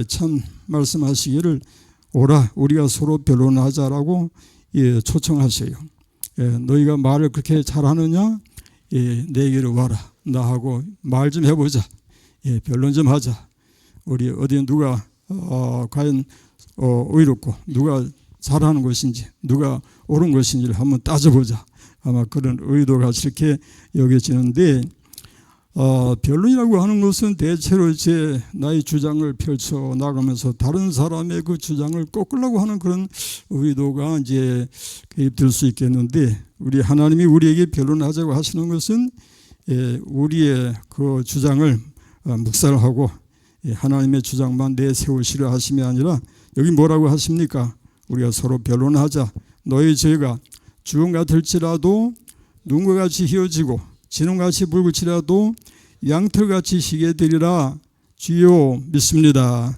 참 말씀하시기를 오라 우리가 서로 변론하자라고 초청하세요. 너희가 말을 그렇게 잘하느냐? 내게로 와라. 나하고 말 좀 해보자. 변론 좀 하자. 우리 어디 누가 과연 의롭고 누가 잘하는 것인지 누가 옳은 것인지를 한번 따져보자. 아마 그런 의도가 이렇게 여겨지는데 변론이라고 하는 것은 대체로 이제 나의 주장을 펼쳐 나가면서 다른 사람의 그 주장을 꺾으려고 하는 그런 의도가 이제 개입될 수 있겠는데 우리 하나님이 우리에게 변론하자고 하시는 것은 우리의 그 주장을 묵살하고 하나님의 주장만 내세우시려 하심이 아니라 여기 뭐라고 하십니까? 우리가 서로 변론하자. 너희 죄가 죽음 같을지라도 눈과 같이 희어지고 진홍같이 붉을지라도 양털같이 희게 되리라. 주여 믿습니다.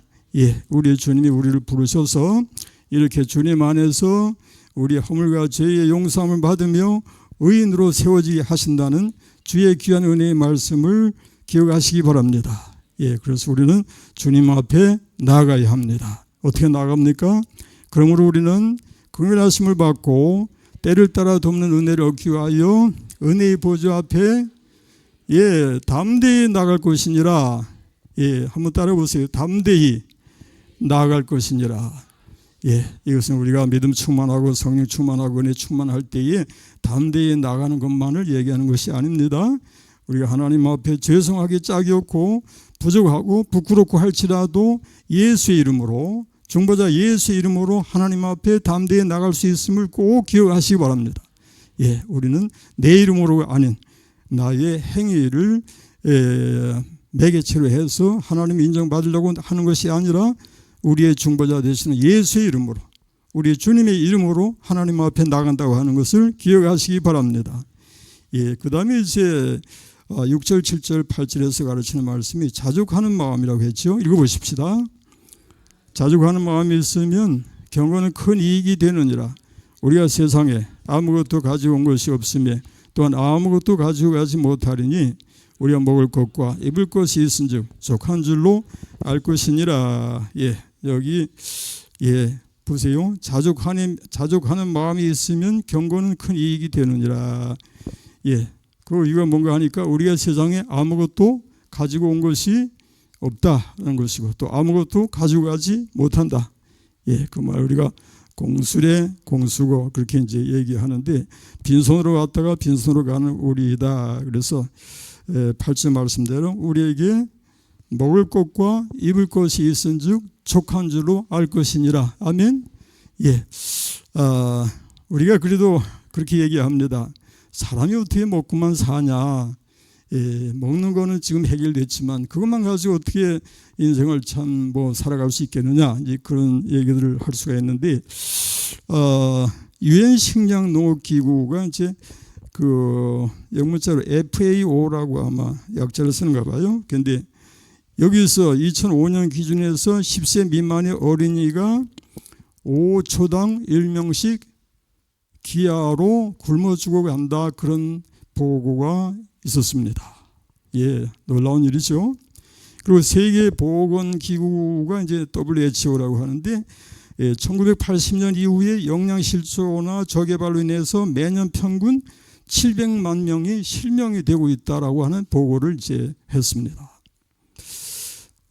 우리 주님이 우리를 부르셔서 이렇게 주님 안에서 우리 허물과 죄의 용서함을 받으며 의인으로 세워지게 하신다는 주의 귀한 은혜의 말씀을 기억하시기 바랍니다. 그래서 우리는 주님 앞에 나아가야 합니다. 어떻게 나아갑니까? 그러므로 우리는 긍휼하심을 받고 때를 따라 돕는 은혜를 얻기 위하여 은혜의 보좌 앞에 담대히 나갈 것이니라. 한번 따라 보세요. 담대히 나아갈 것이니라. 이것은 우리가 믿음 충만하고 성령 충만하고 은혜 충만할 때에 담대히 나가는 것만을 얘기하는 것이 아닙니다. 우리가 하나님 앞에 죄송하게 짝이 없고 부족하고 부끄럽고 할지라도 예수의 이름으로 중보자 예수의 이름으로 하나님 앞에 담대히 나갈 수 있음을 꼭 기억하시기 바랍니다. 우리는 내 이름으로 아닌 나의 행위를 매개체로 해서 하나님 인정받으려고 하는 것이 아니라 우리의 중보자 되시는 예수의 이름으로 우리 주님의 이름으로 하나님 앞에 나간다고 하는 것을 기억하시기 바랍니다. 그 다음에 이제 6절, 7절, 8절에서 가르치는 말씀이 자족하는 마음이라고 했죠. 읽어보십시다. 자족하는 마음이 있으면 경건은 큰 이익이 되느니라. 우리가 세상에 아무것도 가지고 온 것이 없으며 또한 아무것도 가지고 가지 못하리니 우리가 먹을 것과 입을 것이 있은즉 족한 줄로 알 것이니라. 여기 보세요. 자족하는 마음이 있으면 경건은 큰 이익이 되느니라. 그 이유가 뭔가 하니까 우리가 세상에 아무것도 가지고 온 것이 없다는 것이고 또 아무것도 가지고 가지 못한다. 그 말 우리가 공수래 공수고 그렇게 이제 얘기하는데 빈손으로 왔다가 빈손으로 가는 우리이다. 그래서 8절 말씀대로 우리에게 먹을 것과 입을 것이 있은즉 족한 줄로 알 것이니라. 아멘. 우리가 그래도 그렇게 얘기합니다. 사람이 어떻게 먹고만 사냐. 먹는 거는 지금 해결됐지만 그것만 가지고 어떻게 인생을 참 살아갈 수 있겠느냐 이제 그런 얘기들을 할 수가 있는데 유엔 식량 농업 기구가 이제 그 영문자로 FAO라고 아마 약자를 쓰는가 봐요. 그런데 여기서 2005년 기준에서 10세 미만의 어린이가 5초당 1명씩 기아로 굶어 죽어간다 그런 보고가 있었습니다. 놀라운 일이죠. 그리고 세계보건기구가 이제 WHO라고 하는데 1980년 이후에 영양실조나 저개발로 인해서 매년 평균 700만 명이 실명이 되고 있다라고 하는 보고를 이제 했습니다.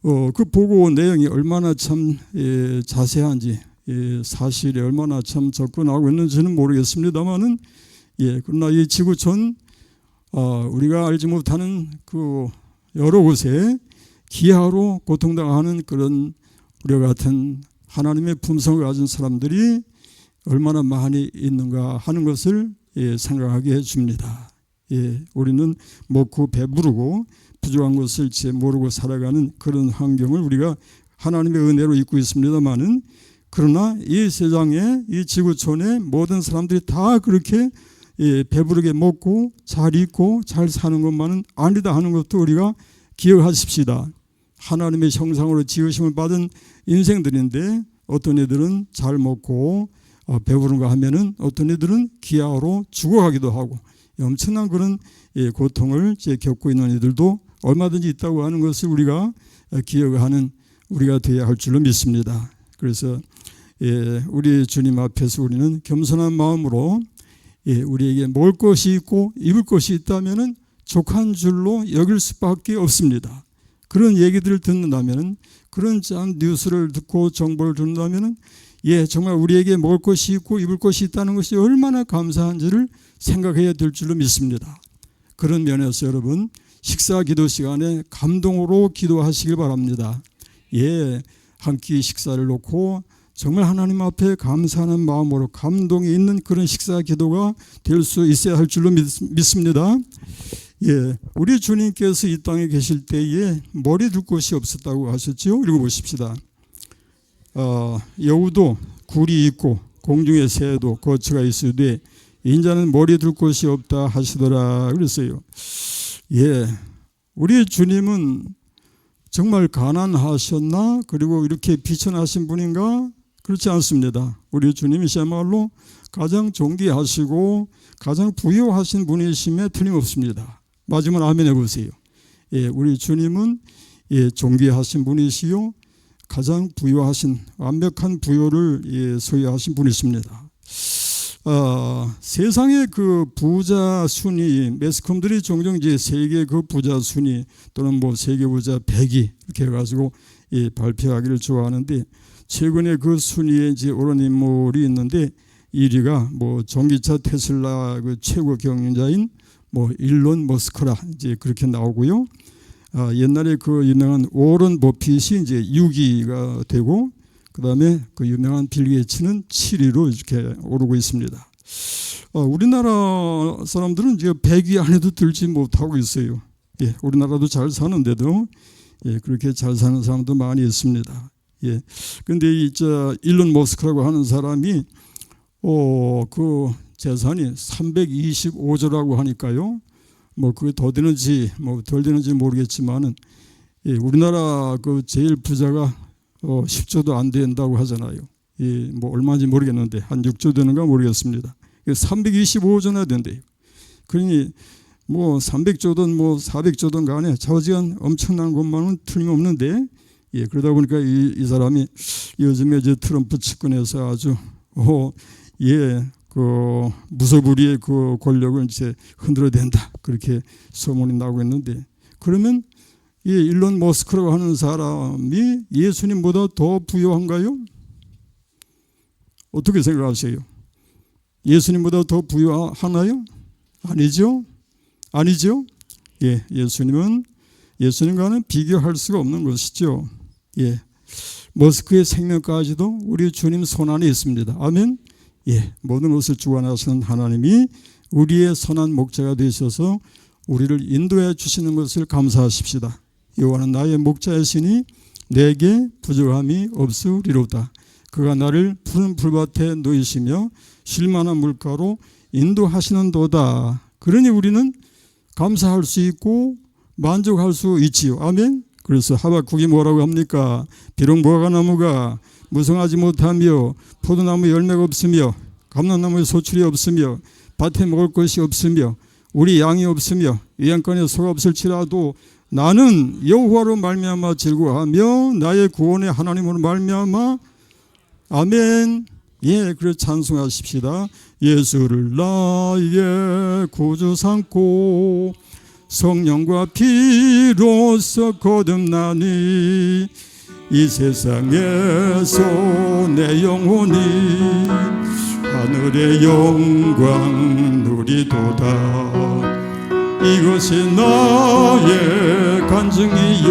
그 보고 내용이 얼마나 참 자세한지 사실에 얼마나 참 접근하고 있는지는 모르겠습니다만은 그러나 이 지구촌 우리가 알지 못하는 그 여러 곳에 기아로 고통당하는 그런 우리와 같은 하나님의 품성을 가진 사람들이 얼마나 많이 있는가 하는 것을 생각하게 해줍니다. 우리는 먹고 배부르고 부족한 것을 이제 모르고 살아가는 그런 환경을 우리가 하나님의 은혜로 입고 있습니다만은 그러나 이 세상에 이 지구촌에 모든 사람들이 다 그렇게 배부르게 먹고 잘 입고 잘 사는 것만은 아니다 하는 것도 우리가 기억하십시다. 하나님의 형상으로 지으심을 받은 인생들인데 어떤 애들은 잘 먹고 배부른가 하면은 어떤 이들은 기아로 죽어가기도 하고 엄청난 그런 고통을 겪고 있는 이들도 얼마든지 있다고 하는 것을 우리가 기억하는 우리가 되어야 할 줄로 믿습니다. 그래서 우리 주님 앞에서 우리는 겸손한 마음으로 우리에게 먹을 것이 있고 입을 것이 있다면은 족한 줄로 여길 수밖에 없습니다. 그런 얘기들을 듣는다면은 그런 짠 뉴스를 듣고 정보를 듣는다면은 정말 우리에게 먹을 것이 있고 입을 것이 있다는 것이 얼마나 감사한지를 생각해야 될 줄로 믿습니다. 그런 면에서 여러분 식사 기도 시간에 감동으로 기도하시길 바랍니다. 한 끼 식사를 놓고 정말 하나님 앞에 감사하는 마음으로 감동이 있는 그런 식사 기도가 될 수 있어야 할 줄로 믿습니다. 우리 주님께서 이 땅에 계실 때에 머리 둘 곳이 없었다고 하셨죠. 읽어보십시다. 여우도 굴이 있고 공중의 새도 거처가 있으되 인자는 머리 둘 곳이 없다 하시더라 그랬어요. 우리 주님은 정말 가난하셨나? 그리고 이렇게 비천하신 분인가? 그렇지 않습니다. 우리 주님이시야말로 가장 존귀하시고 가장 부유하신 분이심에 틀림없습니다. 마지막 아멘 해보세요. 우리 주님은 존귀하신 분이시요 가장 부유하신 완벽한 부유를 소유하신 분이십니다. 세상의 그 부자 순위, 매스컴들이 종종 이제 세계 그 부자 순위 또는 뭐 세계 부자 100위 이렇게 해가지고 발표하기를 좋아하는데 최근에 그 순위에 이제 오른 인물이 있는데 1위가 뭐 전기차 테슬라 그 최고 경영자인 뭐 일론 머스크라 이제 그렇게 나오고요. 옛날에 그 유명한 워런 버핏이 이제 6위가 되고 그다음에 그 유명한 빌 게이츠는 7위로 이렇게 오르고 있습니다. 우리나라 사람들은 이제 100위 안에도 들지 못하고 있어요. 우리나라도 잘 사는데도 그렇게 잘 사는 사람도 많이 있습니다. 그런데 이 일론 머스크라고 하는 사람이 그 재산이 325조라고 하니까요. 뭐 그게 더 되는지 뭐 덜 되는지 모르겠지만은 우리나라 그 제일 부자가 10조도 안 된다고 하잖아요. 뭐 얼마인지 모르겠는데 한 6조 되는가 모르겠습니다. 325조나 된대요. 그러니 뭐 300조든 뭐 400조든 간에 좌우지간 엄청난 것만은 틀림없는데 그러다 보니까 이 사람이 요즘에 이제 트럼프 측근에서 아주 그 무소불위의 그 권력을 이제 흔들어야 된다 그렇게 소문이 나고 있는데 그러면 이 일론 머스크라고 하는 사람이 예수님보다 더 부유한가요? 어떻게 생각하세요? 예수님보다 더 부유하나요? 아니죠? 예수님과는 비교할 수가 없는 것이죠. 머스크의 생명까지도 우리 주님 손안에 있습니다. 아멘. 모든 것을 주관하시는 하나님이 우리의 선한 목자가 되셔서 우리를 인도해 주시는 것을 감사하십시다. 여호와는 나의 목자이시니 내게 부족함이 없으리로다. 그가 나를 푸른 풀밭에 놓이시며 쉴만한 물가로 인도하시는도다. 그러니 우리는 감사할 수 있고 만족할 수 있지요. 아멘. 그래서 하박국이 뭐라고 합니까? 비록 무화과나무가 무성하지 못하며 포도나무 열매가 없으며 감람나무에 소출이 없으며 밭에 먹을 것이 없으며 우리 양이 없으며 외양간에 소가 없을지라도 나는 여호와로 말미암아 즐거워하며 나의 구원의 하나님으로 말미암아 아멘. 그래서 찬송하십시다. 예수를 나의 구주 삼고 성령과 피로써 거듭나니 이 세상에서 내 영혼이 하늘의 영광 누리도다. 이것이 나의 간증이요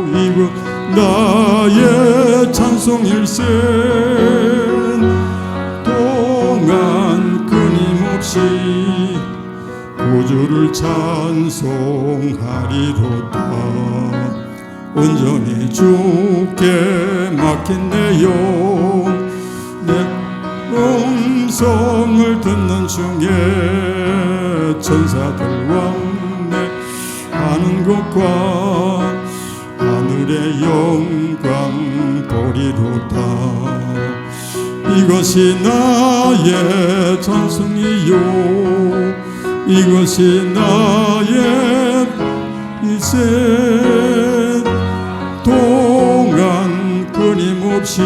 이것 나의 찬송일세. 동안 끊임없이 구주를 찬송하리로다. 온전히 주께 맡긴 내 영 내 음성을 듣는 중에 천사들 왕래하는 것과 하늘의 영광 보리로다. 이것이 나의 찬송이요 이것이 나의 이제 동안 끊임없이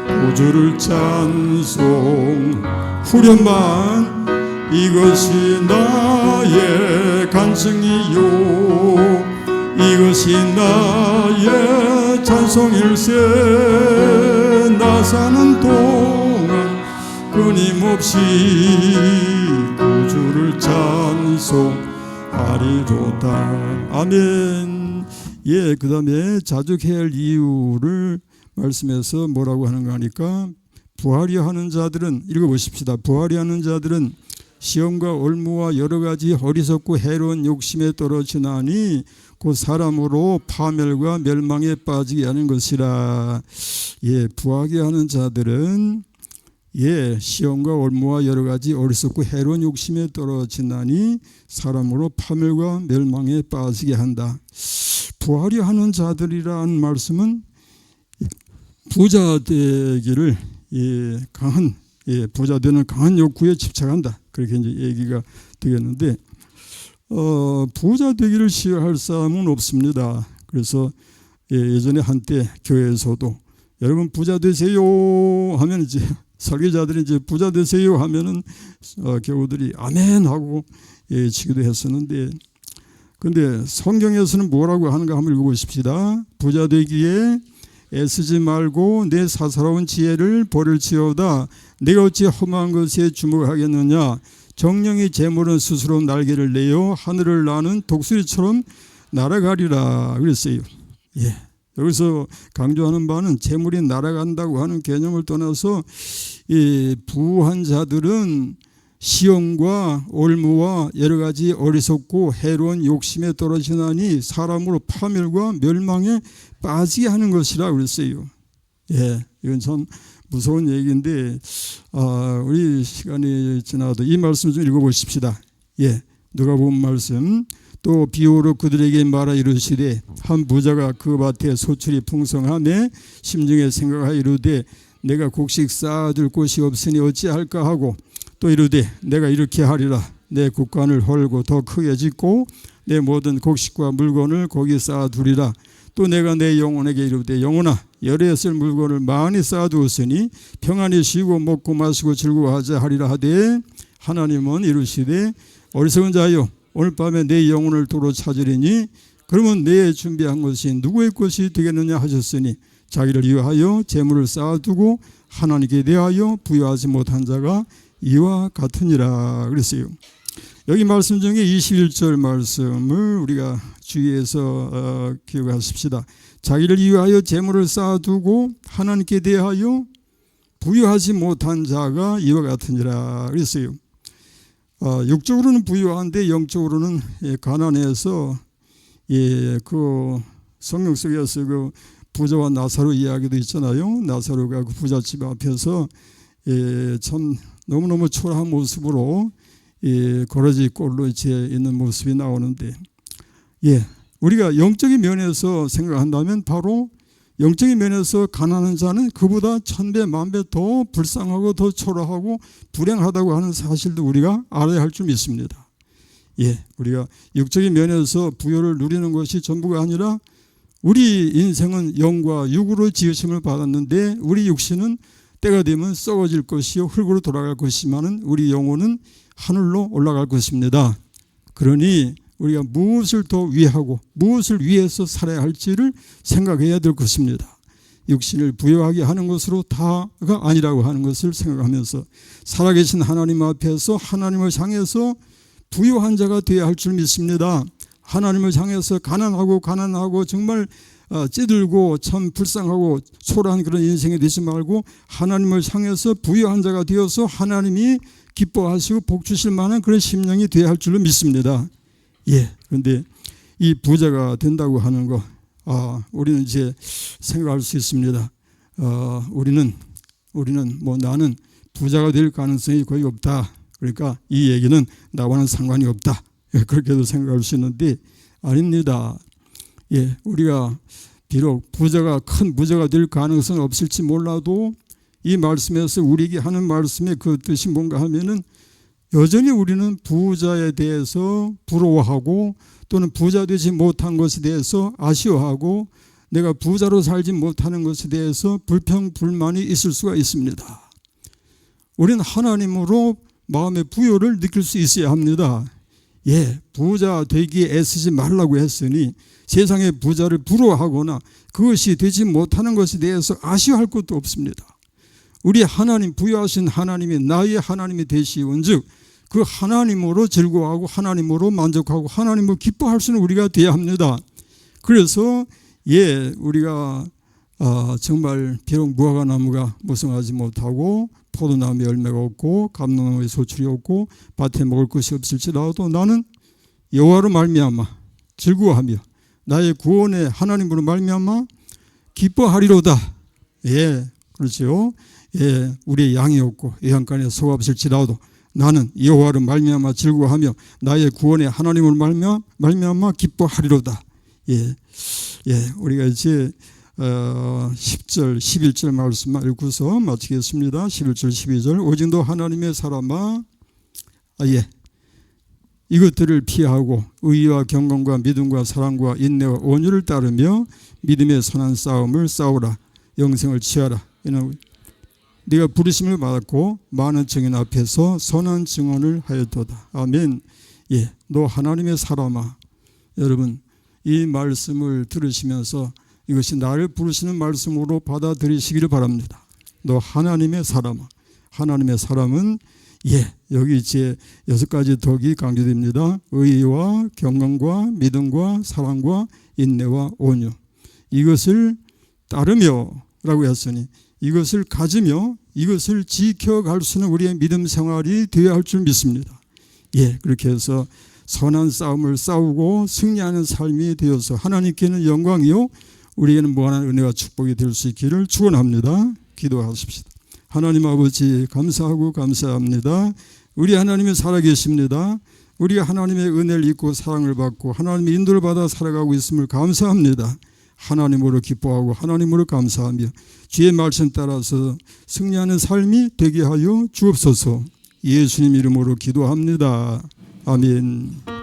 구주를 찬송 후렴만 이것이 나의 간증이요 이것이 나의 찬송일세 나 사는 동안 끊임없이 구주를 찬송하리로다. 아멘. 예, 그 다음에 자족해야 할 이유를 말씀해서 뭐라고 하는가 하니까 부하려 하는 자들은 읽어보십시다. 부하려 하는 자들은 시험과 올무와 여러 가지 어리석고 해로운 욕심에 떨어지나니 곧 사람으로 파멸과 멸망에 빠지게 하는 것이라. 예, 부하게 하는 자들은 예, 시험과 올무와 여러 가지 어리석고 해로운 욕심에 떨어지나니 사람으로 파멸과 멸망에 빠지게 한다. 부하려 하는 자들이라는 말씀은 부자 되기를 강한 부자 되는 강한 욕구에 집착한다. 그렇게 이제 얘기가 되겠는데 부자 되기를 시험할 사람은 없습니다. 그래서 예전에 한때 교회에서도 여러분 부자 되세요 하면 이제 설교자들이 이제 부자 되세요 하면은 교우들이 아멘 하고 치기도 했었는데 근데 성경에서는 뭐라고 하는가 한번 읽어보십시다. 부자 되기에 애쓰지 말고 내 사사로운 지혜를 버릴지어다. 내가 어찌 험한 것에 주목하겠느냐. 정령이 재물은 스스로 날개를 내어 하늘을 나는 독수리처럼 날아가리라 그랬어요. 예. 여기서 강조하는 바는 재물이 날아간다고 하는 개념을 떠나서 부한 자들은 시험과 올무와 여러 가지 어리석고 해로운 욕심에 떨어지나니 사람으로 파멸과 멸망에 빠지게 하는 것이라 그랬어요. 예, 이건 참 무서운 얘기인데 우리 시간이 지나도 이 말씀 좀 읽어보십시다. 예, 누가복음 말씀. 또 비유로 그들에게 말하 이르시되 한 부자가 그 밭에 소출이 풍성하매 심중에 생각하여 이르되 내가 곡식 쌓아둘 곳이 없으니 어찌할까 하고 또 이르되 내가 이렇게 하리라. 내 국간을 헐고 더 크게 짓고 내 모든 곡식과 물건을 거기 쌓아두리라. 또 내가 내 영혼에게 이르되 영혼아 열에 쓸 물건을 많이 쌓아두었으니 평안히 쉬고 먹고 마시고 즐거워하자 하리라 하되 하나님은 이르시되 어리석은 자여 오늘 밤에 내 영혼을 도로 찾으리니 그러면 내 준비한 것이 누구의 것이 되겠느냐 하셨으니 자기를 위하여 재물을 쌓아두고 하나님께 대하여 부여하지 못한 자가 이와 같으니라 그랬어요. 여기 말씀 중에 21절 말씀을 우리가 주의해서 기억하십시다. 자기를 위하여 재물을 쌓아두고 하나님께 대하여 부여하지 못한 자가 이와 같으니라 그랬어요. 육적으로는 부유한데 영적으로는 가난해서 그 성경 속에서 그 부자와 나사로 이야기도 있잖아요. 나사로가 그 부잣집 앞에서 참 너무너무 초라한 모습으로 거러지 꼴로 있는 모습이 나오는데 우리가 영적인 면에서 생각한다면 바로 영적인 면에서 가난한 자는 그보다 천배 만배 더 불쌍하고 더 초라하고 불행하다고 하는 사실도 우리가 알아야 할 줄 믿습니다. 우리가 육적인 면에서 부여를 누리는 것이 전부가 아니라 우리 인생은 영과 육으로 지으심을 받았는데 우리 육신은 때가 되면 썩어질 것이요 흙으로 돌아갈 것이지만 우리 영혼은 하늘로 올라갈 것입니다. 그러니 우리가 무엇을 더 위하고 무엇을 위해서 살아야 할지를 생각해야 될 것입니다. 육신을 부여하게 하는 것으로 다가 아니라고 하는 것을 생각하면서 살아계신 하나님 앞에서 하나님을 향해서 부유한 자가 되어야 할 줄 믿습니다. 하나님을 향해서 가난하고 정말 찌들고 참 불쌍하고 초라한 그런 인생이 되지 말고 하나님을 향해서 부유한 자가 되어서 하나님이 기뻐하시고 복 주실 만한 그런 심령이 되어야 할 줄로 믿습니다. 그런데 이 부자가 된다고 하는 거 우리는 이제 생각할 수 있습니다. 우리는 나는 부자가 될 가능성이 거의 없다. 그러니까 이 얘기는 나와는 상관이 없다. 그렇게도 생각할 수 있는데 아닙니다. 우리가 비록 큰 부자가 될 가능성은 없을지 몰라도 이 말씀에서 우리에게 하는 말씀의 그 뜻이 뭔가 하면은 여전히 우리는 부자에 대해서 부러워하고 또는 부자 되지 못한 것에 대해서 아쉬워하고 내가 부자로 살지 못하는 것에 대해서 불평불만이 있을 수가 있습니다. 우리는 하나님으로 마음의 부요를 느낄 수 있어야 합니다. 부자 되기에 애쓰지 말라고 했으니 세상의 부자를 부러워하거나 그것이 되지 못하는 것에 대해서 아쉬워할 것도 없습니다. 우리 하나님, 부여하신 하나님이 나의 하나님이 되시온즉 그 하나님으로 즐거워하고 하나님으로 만족하고 하나님으로 기뻐할 수는 우리가 되어야 합니다. 그래서 우리가 정말 비록 무화과나무가 무성하지 못하고 포도나무에 열매가 없고 감람나무에 소출이 없고 밭에 먹을 것이 없을지라도 나는 여호와로 말미암아 즐거워하며 나의 구원의 하나님으로 말미암아 기뻐하리로다. 그렇죠. 우리의 양이 없고 외양간에 소가 없을지라도 나는 여호와로 말미암아 즐거워하며 나의 구원의 하나님으로 말미암아 기뻐하리로다. 우리가 이제 10절 11절 말씀만 읽고서 마치겠습니다. 11절 12절 오직 너 하나님의 사람아 이것들을 피하고 의와 경건과 믿음과 사랑과 인내와 온유를 따르며 믿음의 선한 싸움을 싸우라. 영생을 취하라. 이는 네가 부르심을 받았고 많은 증인 앞에서 선한 증언을 하였도다. 아멘. 너 하나님의 사람아. 여러분 이 말씀을 들으시면서 이것이 나를 부르시는 말씀으로 받아들이시기를 바랍니다. 너 하나님의 사람아. 하나님의 사람은 여기 이제 6가지 덕이 강조됩니다. 의와 경건과 믿음과 사랑과 인내와 온유. 이것을 따르며 라고 했으니 이것을 가지며 이것을 지켜갈 수 있는 우리의 믿음 생활이 되어야 할 줄 믿습니다. 그렇게 해서 선한 싸움을 싸우고 승리하는 삶이 되어서 하나님께는 영광이요 우리에게는 무한한 은혜와 축복이 될 수 있기를 축원합니다. 기도하십시다. 하나님 아버지 감사하고 감사합니다. 우리 하나님이 살아계십니다. 우리가 하나님의 은혜를 입고 사랑을 받고 하나님의 인도를 받아 살아가고 있음을 감사합니다. 하나님으로 기뻐하고 하나님으로 감사하며 주의 말씀 따라서 승리하는 삶이 되게 하여 주옵소서. 예수님 이름으로 기도합니다. 아멘.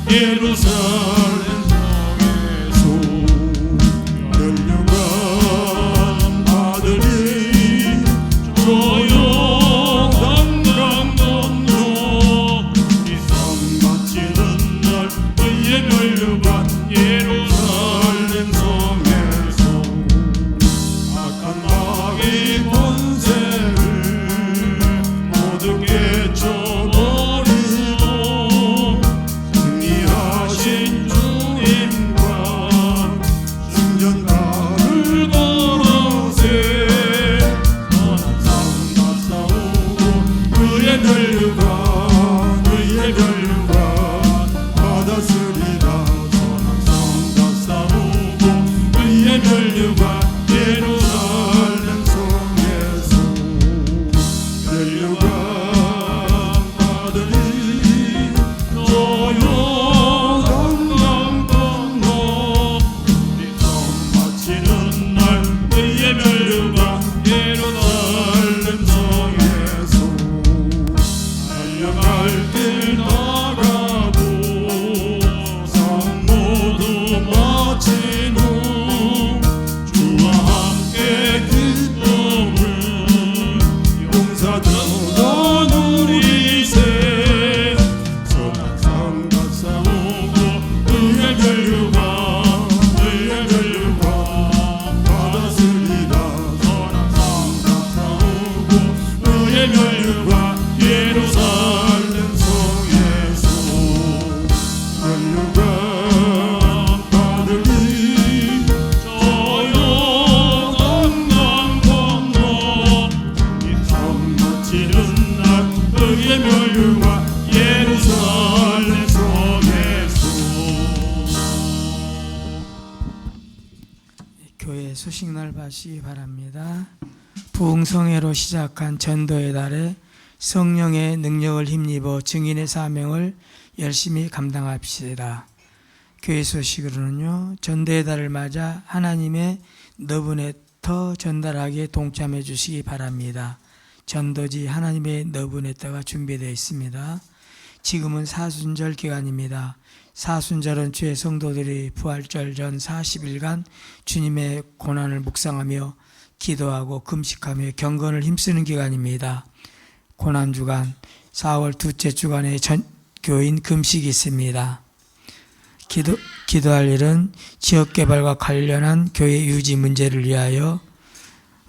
예루살렘 성에서 연료가 교회 소식날 받으시기 바랍니다. 부흥성회로 시작한 전도의 달에 성령의 능력을 힘입어 증인의 사명을 열심히 감당합시다. 교회 소식으로는요, 전도의 달을 맞아 하나님의 너브네터 전달하기에 동참해 주시기 바랍니다. 전도지 하나님의 너브네터가 준비되어 있습니다. 지금은 사순절 기간입니다. 사순절은 주의 성도들이 부활절 전 40일간 주님의 고난을 묵상하며 기도하고 금식하며 경건을 힘쓰는 기간입니다. 고난주간 4월 둘째 주간에 교인 금식이 있습니다. 기도할 일은 지역개발과 관련한 교회 유지 문제를 위하여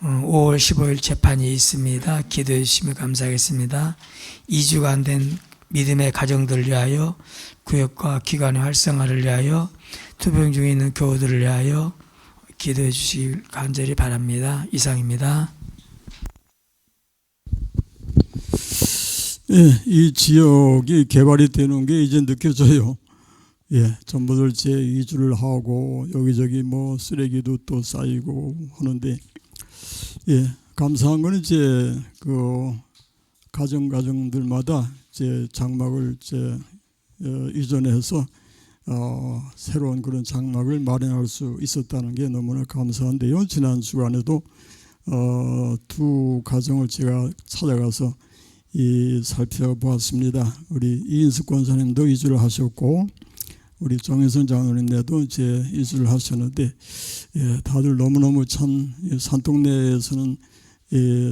5월 15일 재판이 있습니다. 기도해 주시면 감사하겠습니다. 2주간 된 믿음의 가정들을 위하여, 구역과 기관의 활성화를 위하여, 투병 중에 있는 교우들을 위하여 기도해 주시길 간절히 바랍니다. 이상입니다. 예, 이 지역이 개발이 되는 게 이제 느껴져요. 예, 전부들 제2주를 하고 여기저기 뭐 쓰레기도 또 쌓이고 하는데, 예, 감사한 거는 이제 그 가정들마다 이제 장막을 이제 이전해서 새로운 그런 장막을 마련할 수 있었다는 게 너무나 감사한데요. 지난 주간에도 두 가정을 제가 찾아가서 살펴보았습니다. 우리 이인숙 권사님도 이주를 하셨고 우리 정혜선 장로님네도 이제 이주를 하셨는데, 예, 다들 너무너무 참 산동네에서는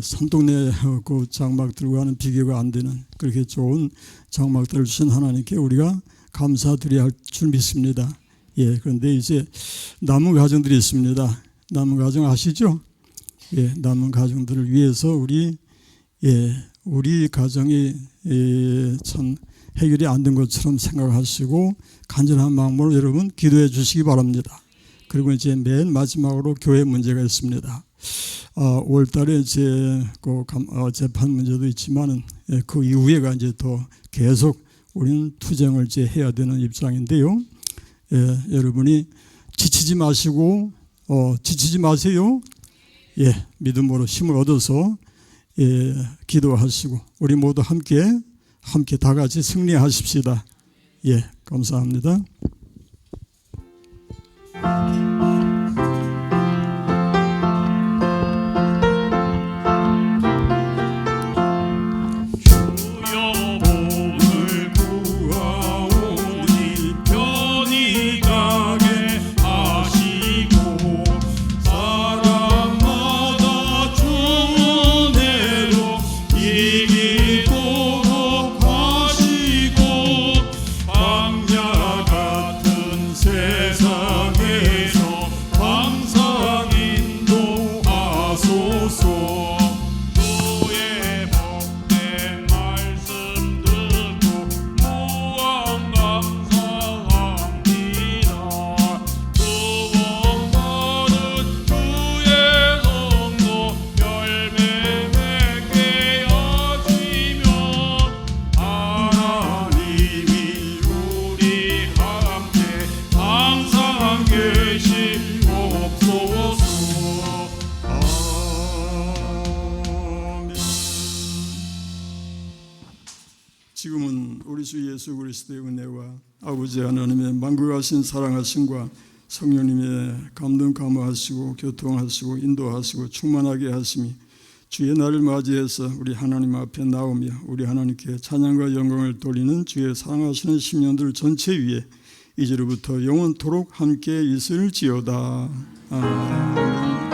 산동네 그 장막들과는 비교가 안 되는 그렇게 좋은 장막들을 주신 하나님께 우리가 감사드려야 할 줄 믿습니다. 예, 그런데 이제 남은 가정들이 있습니다. 남은 가정 아시죠? 예, 남은 가정들을 위해서 우리 가정이 참 해결이 안 된 것처럼 생각하시고 간절한 마음으로 여러분 기도해 주시기 바랍니다. 그리고 이제 맨 마지막으로 교회 문제가 있습니다. 5월달에 이제 그 재판 문제도 있지만은 그 이후에가 이제 더 계속 우리는 투쟁을 이제 해야 되는 입장인데요. 예, 여러분이 지치지 마시고 지치지 마세요. 예, 믿음으로 힘을 얻어서 기도하시고 우리 모두 함께 다 같이 승리하십시다. 예, 감사합니다. 지금은 우리 주 예수 그리스도의 은혜와 아버지 하나님의 만국하신 사랑하심과 성령님의 감동 감화하시고 교통하시고 인도하시고 충만하게 하심이 주의 날을 맞이해서 우리 하나님 앞에 나오며 우리 하나님께 찬양과 영광을 돌리는 주의 사랑하시는 심령들 전체 위에 이제로부터 영원토록 함께 있을지어다. 아멘.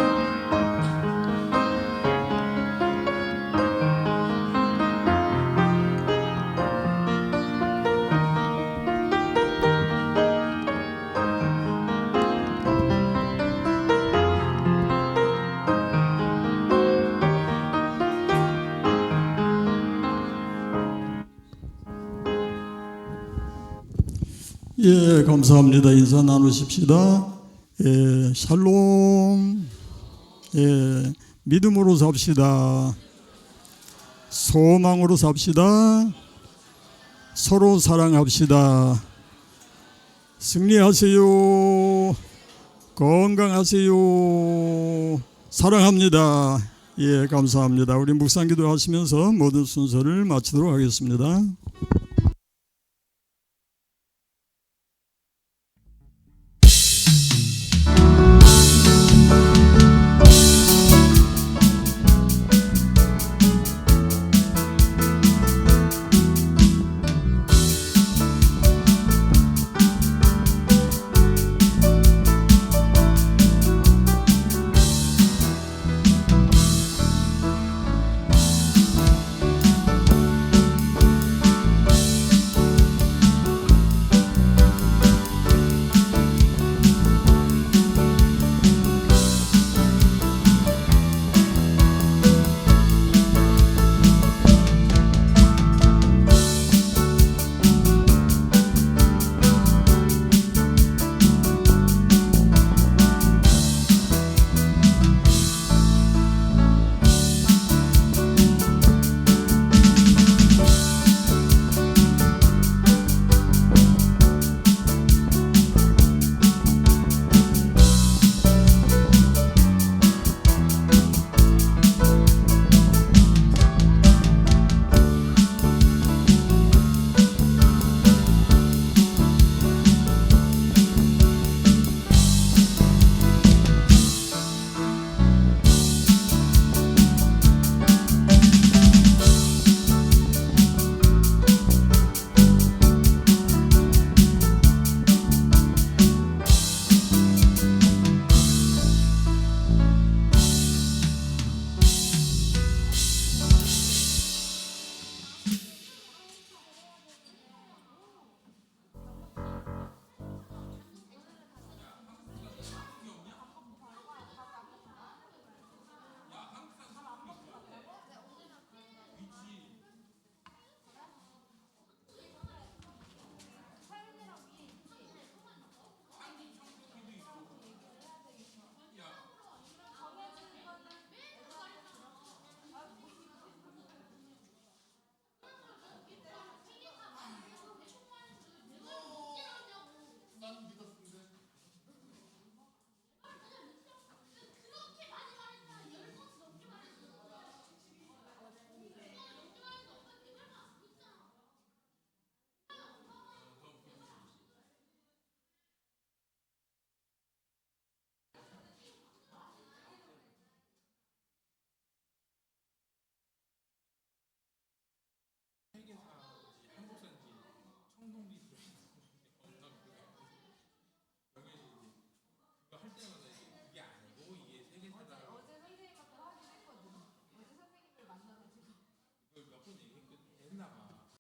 예, 감사합니다. 인사 나누십시다. 예, 샬롬. 예, 믿음으로 삽시다. 소망으로 삽시다. 서로 사랑합시다. 승리하세요. 건강하세요. 사랑합니다. 예, 감사합니다. 우리 묵상 기도하시면서 모든 순서를 마치도록 하겠습니다.